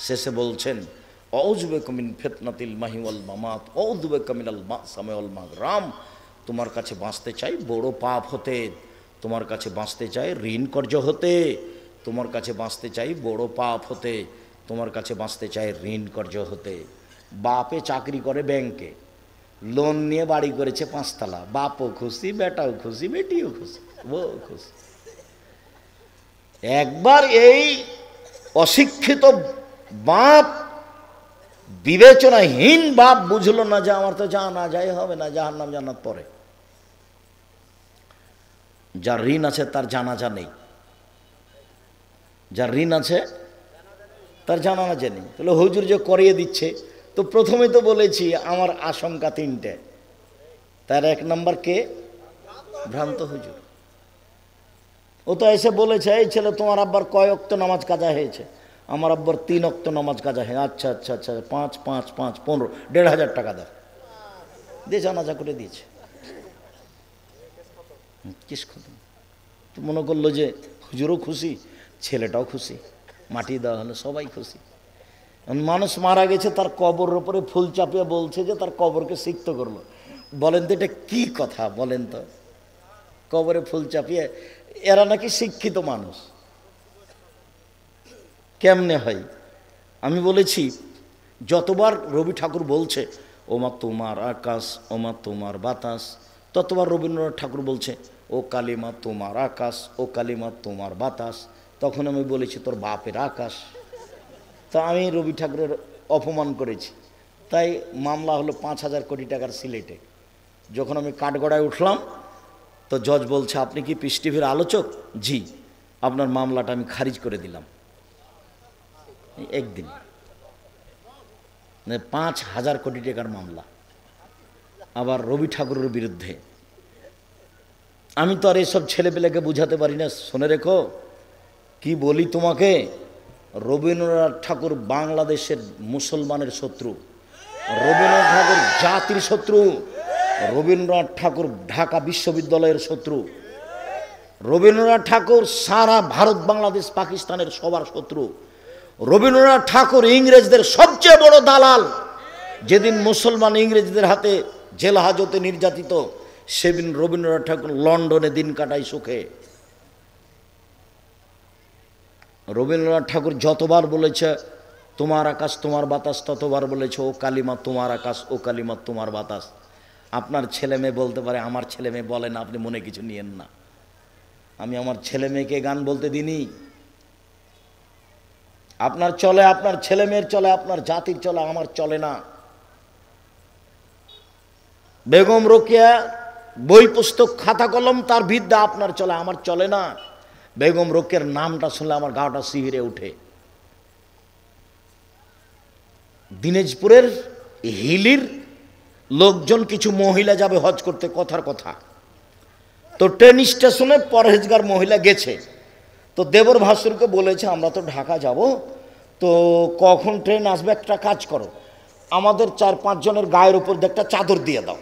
শেষে বলছেন আউযু বিকা মিন ফিতনাতিল মাহি ওয়াল মামাত, আউযু বিকা মিনাল মাসামি ওয়াল মাগরাম, তোমার কাছে বাঁচতে চাই বড় পাপ হতে, তোমার কাছে বাঁচতে চাই ঋণ কর্য হতে, তোমার কাছে বাঁচতে চাই বড় পাপ হতে, তোমার কাছে বাঁচতে চাই ঋণ কর্য হতে। বাপে চাকরি করে ব্যাংকে, লোন নিয়ে বাড়ি করেছে 5 তলা, বাপও খুশি, বেটাও খুশি, বেটিও খুশি, বউ খুশি। একবার এই অশিক্ষিত বাপ, বিবেচনাহীন বাপ বুঝলো না যে আমার তো জানা যায় হবে না, জাহান্নাম জান্নাত পরে। যার ঋণ আছে তার জানাজা নেই, যার ঋণ আছে তার জানাজা নেই। তাহলে হুজুর যে করিয়ে দিচ্ছে, তো প্রথমে তো বলেছি আমার আশঙ্কা 3টে। তার 1 নম্বর কে? ভ্রান্ত হুজুর। ও তো এসে বলেছে, এই ছেলে তোমার আব্বার কয় ওয়াক্ত নামাজ কাজা হয়েছে? আমার আব্বার 3 ওয়াক্ত নামাজ কাজা হয়। আচ্ছা আচ্ছা আচ্ছা, 5 5 5 15, 1,500 টাকা দাও, দিয়ে জানাজা করে দিয়েছে। কিস খতম। তো মনে করলো যে হুজুরও খুশি, ছেলেটাও খুশি, মাটি দেওয়া হলো, সবাই খুশি। মানুষ মারা গেছে, তার কবরের উপরে ফুল চাপিয়ে বলছে যে তার কবরকে সিক্ত করলো। বলেন তো এটা কি কথা? বলেন তো, কবরে ফুল চাপিয়ে, এরা নাকি শিক্ষিত মানুষ, কেমনে হয়? আমি বলেছি যতবার রবি ঠাকুর বলছে ওমা তোমার আকাশ, ওমা তোমার বাতাস, ততবার রবীন্দ্রনাথ ঠাকুর বলছে ও কালিমা তোমার আকাশ, ও কালিমা তোমার বাতাস। তখন আমি বলেছি তোর বাপের আকাশ। তা আমি রবি ঠাকুরের অপমান করেছি, তাই মামলা হলো 5,000 কোটি টাকার সিলেটে। যখন আমি কাঠগড়ায় উঠলাম, তো জজ বলছে আপনি কি পিস টিভির আলোচক? জি। আপনার মামলাটা আমি খারিজ করে দিলাম। একদিন 5,000 কোটি টাকার মামলা, আবার রবি ঠাকুরের বিরুদ্ধে। আমি তো আর এসব ছেলেপেলেকে বুঝাতে পারি না। শুনে রেখো, কি বলি তোমাকে, রবীন্দ্রনাথ ঠাকুর বাংলাদেশের মুসলমানের শত্রু, রবীন্দ্রনাথ ঠাকুর জাতির শত্রু, রবীন্দ্রনাথ ঠাকুর ঢাকা বিশ্ববিদ্যালয়ের শত্রু, রবীন্দ্রনাথ ঠাকুর সারা ভারত বাংলাদেশ পাকিস্তানের সবার শত্রু, রবীন্দ্রনাথ ঠাকুর ইংরেজদের সবচেয়ে বড় দালাল। যেদিন মুসলমান ইংরেজদের হাতে জেল হাজতে নির্যাতিত, সেদিন রবীন্দ্রনাথ ঠাকুর লন্ডনে দিন কাটায় সুখে। রবীন্দ্রনাথ ঠাকুর যতবার বলেছে তোমার আকাশ তোমার বাতাস, ততবার বলেছে ও কালিমা তোমার আকাশ, ও কালিমা তোমার বাতাস। আপনার ছেলে মেয়ে বলতে পারে, আমার ছেলে মেয়ে বলে না, আপনি মনে কিছু নিয়েন না। আমি আমার ছেলে মেয়েকে গান বলতে দিইনি। আপনার চলে, আপনার ছেলে মেয়ের চলে, আপনার জাতির চলে, আমার চলে না। বেগম রোকেয়া বই পুস্তক খাতা কলম তার বিদ্যা আপনার চলে, আমার চলে না। বেগম রোকেয়ার নামটা শুনলে আমার গাটা শিহরে উঠে। দিনাজপুরের হিলির লোকজন, কিছু মহিলা যাবে হজ করতে, কথার কথা। তো ট্রেন স্টেশনে পরহেজগার মহিলা গেছে, তো দেবর ভাসুরকে বলেছে আমরা তো ঢাকা যাব, তো কখন ট্রেন আসবে, একটা কাজ করো, আমাদের 4-5 জনের গায়ের উপর একটা চাদর দিয়ে দাও,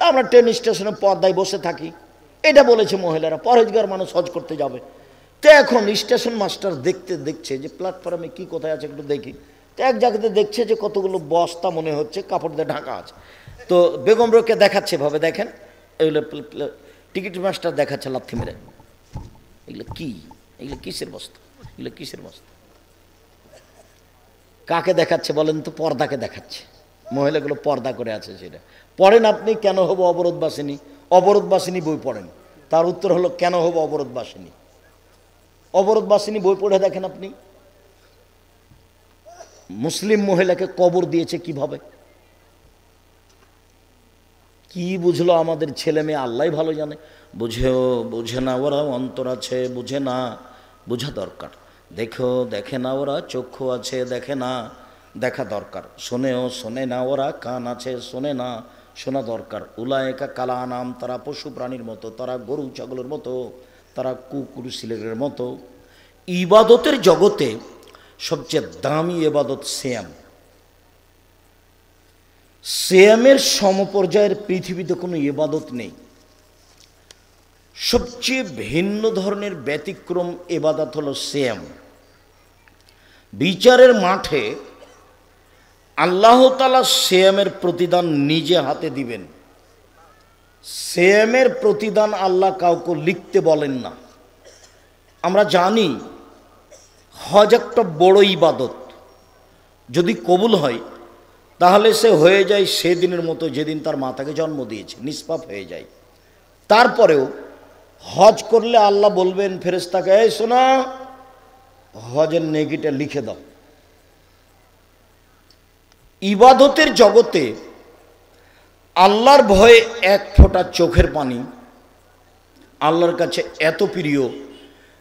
আমরা ট্রেন স্টেশনে পর্দায় বসে থাকি। এটা বলেছে মহিলারা, পরহেজগার মানুষ হজ করতে যাবে। তো এখন স্টেশন মাস্টার দেখছে যে প্ল্যাটফর্মে কি কোথায় আছে একটু দেখি। তো এক জায়গাতে দেখছে যে কতগুলো বস্তা মনে হচ্ছে কাপড় দিয়ে ঢাকা আছে। তো বেগম রোকেয়া দেখাচ্ছে ভাবে, দেখেন এগুলো টিকিট মাস্টার দেখাচ্ছে লাথি মেরে, এগুলো কি, এগুলো কিসের বস্তা, এগুলো কিসের বস্তা? কাকে দেখাচ্ছে বলেন তো? পর্দাকে দেখাচ্ছে। মহিলাগুলো পর্দা করে আছে। সেটা পড়েন আপনি, কেন হবো অবরোধবাসিনী? অবরোধবাসিনী বই পড়েন, তার উত্তর হলো কেন হবো অবরোধবাসিনী। অবরোধবাসিনী বই পড়ে দেখেন আপনি। মুসলিম মহিলাকে কবর দিয়েছে কিভাবে, কি বুঝলো আমাদের ছেলে মেয়ে আল্লাহ ভালো জানে। বুঝে না ওরা, অন্তর আছে বুঝে না, বোঝা দরকার। দেখে না ওরা, চক্ষু আছে দেখে না, দেখা দরকার। শোনে না ওরা, কান আছে শোনে না, শোনা দরকার। উলায়েকা কালা নাম, তারা পশু প্রাণীর মতো, তারা গরু ছাগলের মতো, তারা কুকুর শিলের মতো। ইবাদতের জগতে সবচেয়ে দামি ইবাদত সিয়াম। সিয়ামের সমপর্যায়ের পৃথিবীতে কোনো ইবাদত নেই। সবচেয়ে ভিন্ন ধরনের ব্যতিক্রম ইবাদত হলো সিয়াম। বিচারের মাঠে আল্লাহ তাআলা সিয়ামের প্রতিদান নিজে হাতে দিবেন। সিয়ামের প্রতিদান আল্লাহ কাউকে লিখতে বলেন না। আমরা জানি হজ একটা বড় ইবাদত, যদি কবুল হয় তাহলে সে হয়ে যায় সেদিনের মতো যেদিন তার মাতাকে জন্ম দিয়েছে, নিষ্পাপ হয়ে যায়। তারপরেও হজ করলে আল্লাহ বলবেন ফেরেশতাকে, এই শোনো, হজের নেকিটা লিখে দাও। ইবাদতের জগতে আল্লাহর ভয়ে এক ফোঁটা চোখের পানি আল্লাহর কাছে এত প্রিয়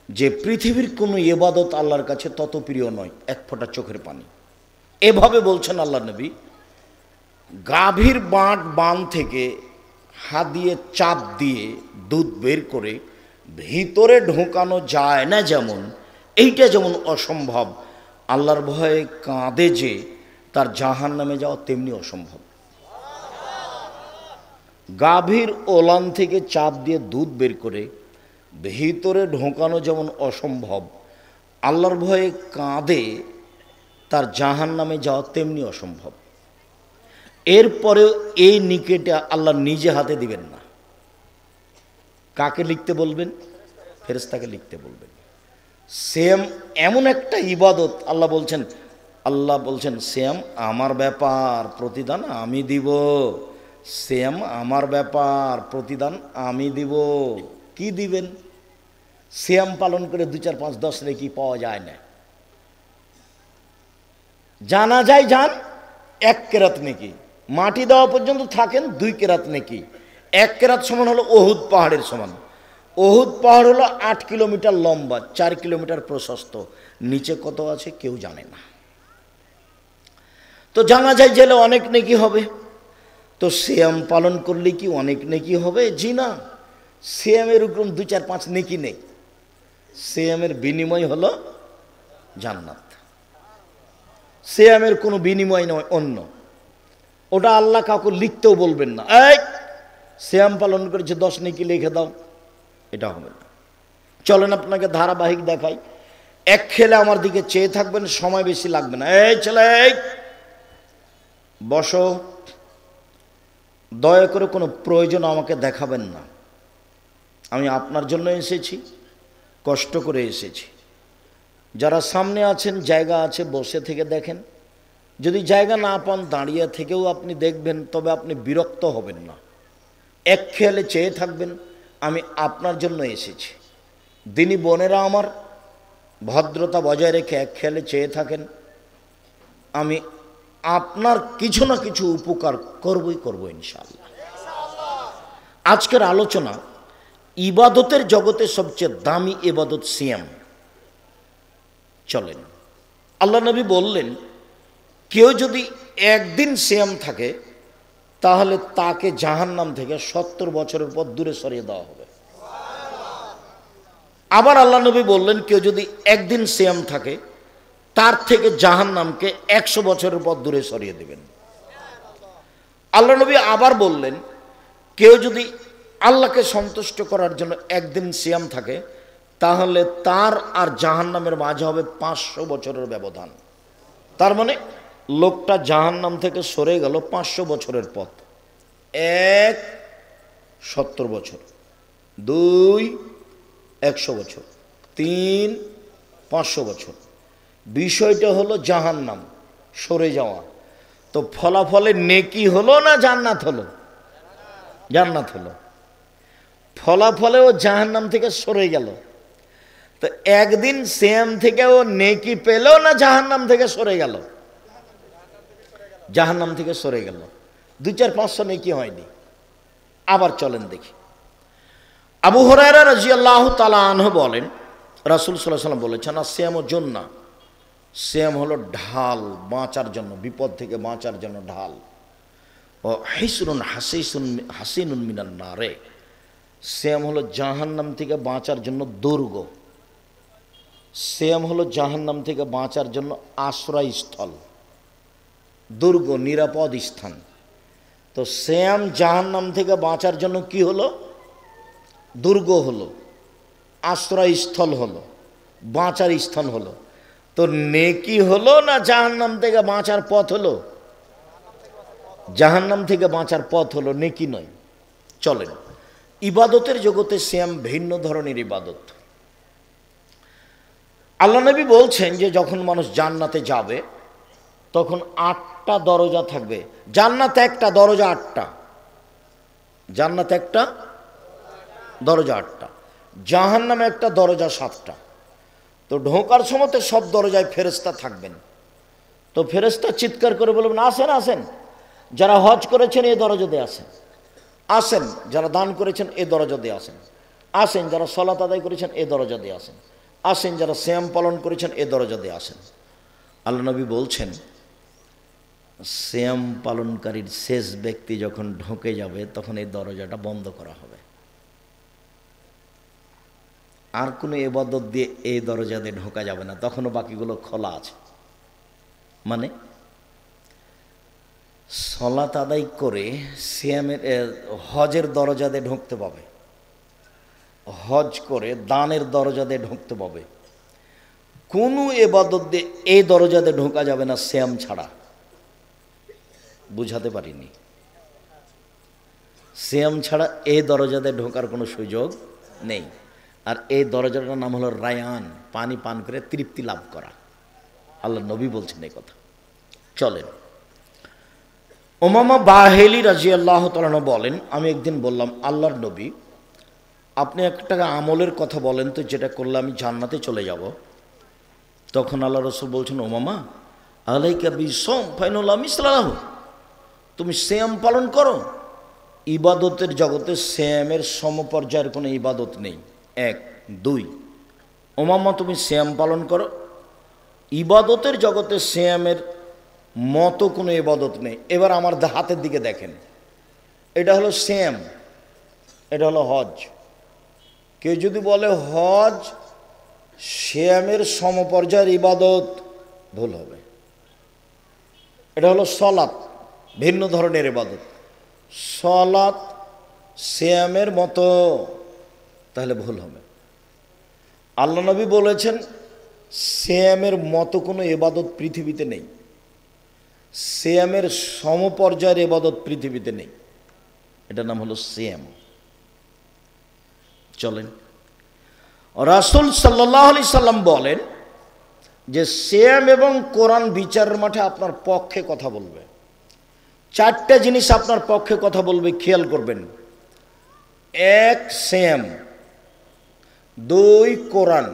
যে পৃথিবীর কোনো ইবাদত আল্লাহর কাছে তত প্রিয় নয়, এক ফোঁটা চোখের পানি। এভাবে বলছেন আল্লাহ নবী, গাভীর বান থেকে হাত দিয়ে চাপ দিয়ে দুধ বের করে ভিতরে ঢোকানো যায় না, যেমন এইটা যেমন অসম্ভব, আল্লাহর ভয়ে কাঁদে যে তার জাহান্নামে যাওয়া তেমনি অসম্ভব। গাভীর ওলান থেকে চাপ দিয়ে দুধ বের করে ভিতরে ঢোকানো যেমন অসম্ভব, আল্লাহর ভয়ে কাঁদে তার জাহান্নামে যাওয়া তেমনি অসম্ভব। এরপরেও এই নিকেটে আল্লাহ নিজে হাতে দিবেন না। কাকে লিখতে বলবেন? ফেরেশতাকে লিখতে বলবেন। সেম এমন একটা ইবাদত আল্লাহ বলছেন সেম আমার ব্যাপার, প্রতিদান আমি দিব। সেম আমার ব্যাপার, প্রতিদান আমি দিব। কি দিবেন? সিয়াম পালন করে 2, 4, 5, 10 নেকি পাওয়া যায় না। জানা যায় যান 1 কেরাত নেকি, মাটি দেওয়া পর্যন্ত থাকেন 2 কেরাত নেকি। 1 কেরাত সমান হলো ওহুদ পাহাড়ের সমান। ওহুদ পাহাড় হলো 8 কিলোমিটার লম্বা, 4 কিলোমিটার প্রশস্ত। নিচে কত আছে কেউ জানে না। তো জানা যায় জেলে অনেক নেকি হবে। তো সিয়াম পালন করলে কি অনেক নেকি হবে? জি না, সিয়ামের উপর 2, 4, 5 নেকি নেই। সিয়ামের বিনিময় হলো জান্নাত। সিয়ামের কোনো বিনিময় নয় অন্য। ওটা আল্লাহ কাউকে লিখতেও বলবেন না, এই সিয়াম পালন করেছে 10 নেকি লিখে দাও, এটা হবে না। চলেন আপনাকে ধারাবাহিক দেখাই। এক খেলে আমার দিকে চেয়ে থাকবেন, সময় বেশি লাগবে না। এই ছেলে বসো, দয়া করে কোনো প্রয়োজন আমাকে দেখাবেন না। আমি আপনার জন্য এসেছি, কষ্ট করে এসেছি। যারা সামনে আছেন জায়গা আছে, বসে থেকে দেখেন। যদি জায়গা না পান দাঁড়িয়ে থেকেও আপনি দেখবেন, তবে আপনি বিরক্ত হবেন না। এক খেয়ালে চেয়ে থাকবেন, আমি আপনার জন্য এসেছি। দিনী বোনেরা আমার, ভদ্রতা বজায় রেখে এক খেয়ালে চেয়ে থাকেন। আমি আপনার কিছু না কিছু উপকার করবই করব ইনশাআল্লাহ। আজকের আলোচনা ইবাদতের জগতে সবচেয়ে দামি ইবাদত সিয়াম। চলেন, আল্লাহ নবী বললেন, কেউ যদি একদিন সিয়াম থাকে তাহলে তাকে জাহান্নাম থেকে 70 বছরের পর দূরে সরিয়ে দেওয়া হবে। আবার আল্লাহ নবী বললেন, কেউ যদি একদিন সিয়াম থাকে তার থেকে জাহান্নামকে 100 বছরের পর দূরে সরিয়ে দেবেন। আল্লাহ নবী আবার বললেন, কেউ যদি আল্লাহকে সন্তুষ্ট করার জন্য একদিন সিয়াম থাকে তাহলে তার আর জাহান্নামের মাঝে হবে 500 বছরের ব্যবধান। তার মানে লোকটা জাহান্নাম থেকে সরে গেল 500 বছরের পথ। 1 70 বছর, 2 100 বছর, 3 500 বছর। বিষয়টা হলো জাহান্নাম সরে যাওয়া। তো ফলাফলে নেকি হলো না জান্নাত হলো? জান্নাত হলো। ফলাফলে ও জাহান্নাম থেকে সরে গেল। তো একদিন সিয়াম থেকে ও নেকি পেল না জাহান্নাম থেকে সরে গেল? জাহান্নাম থেকে সরে গেল। 2, 4, 500 নেকি হয়নি। আবার চলেন দেখি। আবু হুরায়রা রাদিয়াল্লাহু তাআলা আনহু বলেন, রাসূল সাল্লাল্লাহু আলাইহি ওয়াসাল্লাম বলেছেন, সিয়ামুজ জান্নাহ, সিয়াম হলো ঢাল, বাঁচার জন্য, বিপদ থেকে বাঁচার জন্য ঢাল। ও হিসরুন হাসিনুন মিনান নারে, সিয়াম হলো জাহান্নাম থেকে বাঁচার জন্য দুর্গ। সিয়াম হলো জাহান্নাম থেকে বাঁচার জন্য আশ্রয়স্থল, দুর্গ, নিরাপদ স্থান। তো শ্যাম জাহান্নাম থেকে বাঁচার জন্য কি হলো? দুর্গ হলো, আশ্রয়স্থল হলো, বাঁচার স্থান হলো। তো নেকি হলো না জাহান্নাম থেকে বাঁচার পথ হলো? জাহান্নাম থেকে বাঁচার পথ হলো, নেকি নয়। চলেন, ইবাদতের জগতে শ্যাম ভিন্ন ধরনের ইবাদত। আল্লাহ নবী বলছেন যে যখন মানুষ জান্নাতে যাবে তখন 8টা দরজা থাকবে। জান্নাতে একটা দরজা 8টা, জান্নাতে একটা দরজা 8টা, জাহান্নামে একটা দরজা 7টা। তো ঢোকার সময় তো সব দরজায় ফেরেশতা থাকবেন। তো ফেরেশতা চিৎকার করে বলবেন, আসেন আসেন, যারা হজ করেছেন এই দরজা দিয়ে আসেন, আসেন যারা দান করেছেন এই দরজা দিয়ে আসেন, আসেন যারা সালাত আদায় করেছেন এই দরজা দিয়ে আসেন, আসেন যারা সিয়াম পালন করেছেন এই দরজা দিয়ে আসেন। আল্লাহ নবী বলছেন সিয়াম পালনকারীর শেষ ব্যক্তি যখন ঢোকে যাবে তখন এই দরজাটা বন্ধ করা হবে। আর কোনো ইবাদত দিয়ে এই দরজা দিয়ে ঢোকা যাবে না, তখনও বাকিগুলো খোলা আছে। মানে সালাত আদায় করে সিয়ামের হজের দরজা দিয়ে ঢুকতে পাবে, হজ করে দানের দরজা দিয়ে ঢুকতে পাবে। কোনো ইবাদত দিয়ে এই দরজা দিয়ে ঢোকা যাবে না সিয়াম ছাড়া। বুঝাতে পারিনি? সিয়াম ছাড়া এই দরজা দিয়ে ঢোকার কোনো সুযোগ নেই। আর এই দরজাটার নাম হলো রায়ান, পানি পান করে তৃপ্তি লাভ করা। আল্লাহ নবী বলছেন এই কথা। চলেন, উমামা বাহেলি রাদিয়াল্লাহু তাআলা বলেন, আমি একদিন বললাম, আল্লাহর নবী আপনি একটা আমলের কথা বলেন তো যেটা করলে আমি জান্নাতে চলে যাব। তখন আল্লাহ রাসূল বলছেন, উমামা আলাইকা বিসম ফাইনুল মিসলাহু, তুমি সিয়াম পালন করো। ইবাদতের জগতে সিয়ামের সমপর্যায়ের কোনো ইবাদত নেই। 1 2, উমামা তুমি সিয়াম পালন করো। ইবাদতের জগতে সিয়ামের মতো কোনো ইবাদত নেই। এবার আমার হাতের দিকে দেখেন, এটা হলো সিয়াম, এটা হলো হজ। কেউ যদি বলে হজ সিয়ামের সমপর্যায়ের ইবাদত, ভুল হবে। এটা হলো সালাত, ভিন্ন ধরনের ইবাদত। সালাত সিয়ামের মতো, তাহলে ভুল হবে। আল্লাহ নবী বলেছেন সিয়ামের মতো কোনো ইবাদত পৃথিবীতে নেই, সিয়ামের সমপর্যায়ের ইবাদত পৃথিবীতে নেই। এটার নাম হলো সিয়াম। চলেন, রাসূল সাল্লাল্লাহু আলাইহি সাল্লাম বলেন যে সিয়াম এবং কোরআন বিচারের মাঠে আপনার পক্ষে কথা বলবে। 4টা জিনিস আপনার পক্ষে কথা বলবে, খেয়াল করবেন। 1 সিয়াম, 2 কোরআন,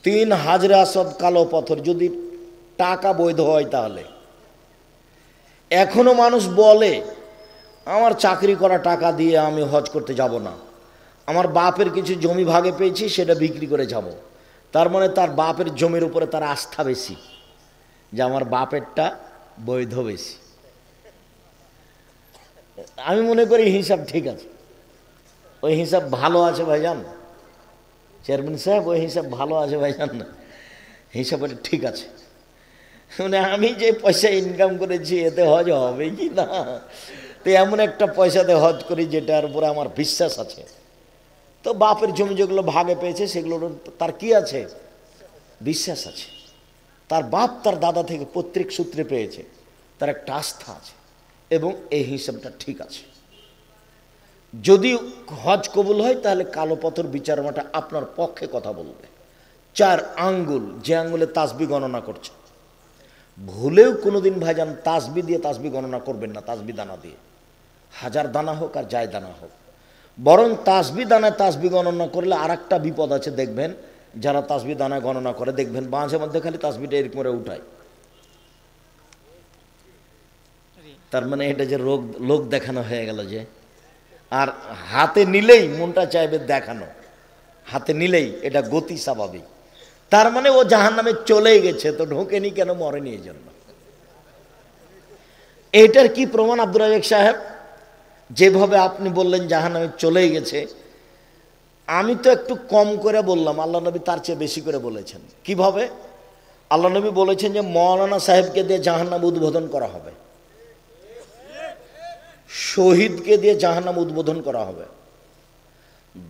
3 হাজরে আসওয়াদ কালো পাথর, যদি টাকা বৈধ হয় তাহলে। এখনো মানুষ বলে আমার চাকরি করা টাকা দিয়ে আমি হজ করতে যাব না, আমার বাপের কিছু জমি ভাগে পেয়েছি সেটা বিক্রি করে যাব। তার মানে তার বাপের জমির উপরে তার আস্থা বেশি, যে আমার বাপেরটা বৈধ বেশি। আমি মনে করি হিসাব ঠিক আছে, ওই হিসাব ভালো আছে ভাইজান, চেয়ারম্যান সাহেব ওই হিসাব ভালো আছে ভাইজান, না হিসাব ঠিক আছে। মানে আমি যে পয়সা ইনকাম করেছি এতে হজ হবে কি না, তো এমন একটা পয়সাতে হজ করি যেটার উপরে আমার বিশ্বাস আছে। তো বাপের জমি যেগুলো ভাগে পেয়েছে সেগুলোর তার কি আছে, বিশ্বাস আছে। তার বাপ তার দাদা থেকে পৈতৃক সূত্রে পেয়েছে, তার একটা আস্থা আছে, এবং এই হিসাবটা ঠিক আছে। যদি হজ কবুল হয় তাহলে কালো পাথর বিচার মাঠে আপনার পক্ষে কথা বলবে। 4 আঙ্গুল, যে আঙ্গুলে তাসবি গণনা করছে, ভুলেও কোনোদিন ভাইজান তাসবি দিয়ে তাসবি গণনা করবেন না, তাসবি দানা দিয়ে, 1000 দানা হোক আর যায় দানা হোক। বরং তাসবি দানায় তাসবি গণনা করলে আর একটা বিপদ আছে, দেখবেন যারা তাসবি দানা গণনা করে দেখবেন মাঝে মধ্যে খালি তাসবিটা এরকম করে উঠায়। তার মানে এটা যে লোক দেখানো হয়ে গেল যে। আর হাতে নিলেই মনটা চাইবে দেখানো, হাতে নিলেই এটা গতি স্বাভাবিক। তার মানে ও জাহান্নামে চলেই গেছে, তো ঢোকেনি কেন, মরেনি এই জন্য। এইটার কি প্রমাণ আব্দুর রাজ্জাক সাহেব? যেভাবে আপনি বললেন জাহান্নামে চলেই গেছে, আমি তো একটু কম করে বললাম, আল্লাহ নবী তার চেয়ে বেশি করে বলেছেন। কিভাবে? আল্লাহ নবী বলেছেন যে মৌলানা সাহেবকে দিয়ে জাহান্নাম উদ্বোধন করা হবে। শহীদকে দিয়ে জাহান্নাম উদ্বোধন করা হবে,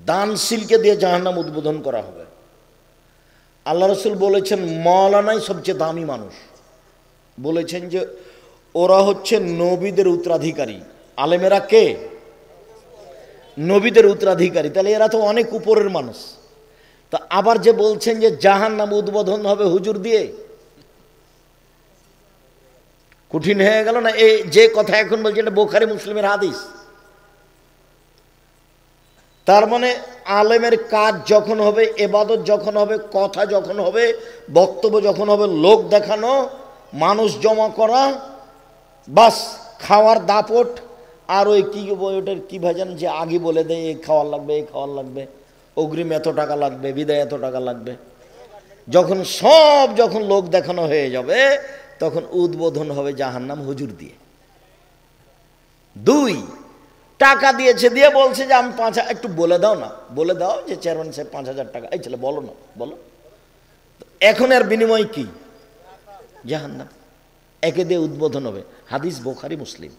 দানশীলকে দিয়ে জাহান্নাম উদ্বোধন করা হবে। আল্লাহ রসুল বলেছেন মওলানাই সবচেয়ে দামি মানুষ, বলেছেন যে ওরা হচ্ছে নবীদের উত্তরাধিকারী। আলেমেরা কে? নবীদের উত্তরাধিকারী, তাহলে এরা তো অনেক উপরের মানুষ। তা আবার যে বলছেন যে জাহান্নাম উদ্বোধন হবে হুজুর দিয়ে, কঠিন হয়ে গেল না? এই যে কথা এখন বলছে এটা বুখারী মুসলিমের হাদিস। তার মানে আলেমের কাজ যখন হবে, ইবাদত যখন হবে, কথা যখন হবে, বক্তব্য যখন হবে, লোক দেখানো, মানুষ জমা করা, বাস খাওয়ার দাপট, আর ওই কি ওটার কি ভাজান যে আগে বলে দেয় এই খাওয়ার লাগবে, এই খাওয়ার লাগবে, অগ্রিম এত টাকা লাগবে, বিদায় এত টাকা লাগবে, যখন লোক দেখানো হয়ে যাবে তখন উদ্বোধন হবে জাহান্নাম হুজুর দিয়ে। 2, টাকা দিয়েছে, দিয়ে বলছে যে আমি 5,000, একটু বলে দাও না, বলে দাও যে চেয়ারম্যান সাহেব 5,000 টাকা, এই ছেলে বলো না, বলো। এখন এর বিনিময় কি? জাহান্নাম। একে দিয়ে উদ্বোধন হবে। হাদিস বুখারী মুসলিম।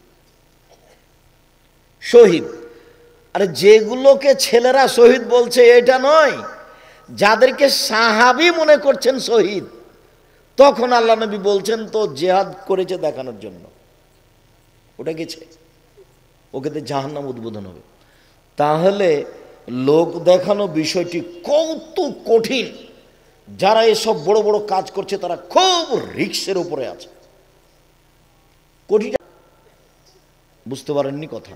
শহীদ, আরে যেগুলোকে ছেলেরা শহীদ বলছে এটা নয়, যাদেরকে সাহাবী মনে করছেন শহীদ, তখন আল্লাহ নবী বলছেন তো জিহাদ করেছে দেখানোর জন্য, ওটা গেছে, ওকে তো জাহান্নাম উদ্বোধন হবে। তাহলে লোক দেখানো বিষয়টি কত কঠিন। যারা এসব বড় বড় কাজ করছে তারা খুব রিস্কের উপরে আছে। কঠিন, বুঝতে পারেননি কথা?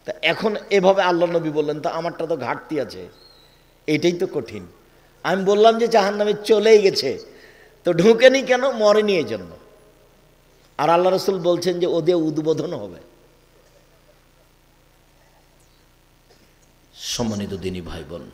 তা এখন এভাবে আল্লাহ নবী বললেন, তা আমারটা তো ঘাটতি আছে, এটাই তো কঠিন। আমি বললাম যে জাহান্নামে চলেই গেছে, তো ঢুকেনি কেন? মরেনি এই জন্য। আর আল্লাহ রসুল বলছেন যে ওদের উদ্বোধন হবে। সম্মানিত দিনী ভাই বোন,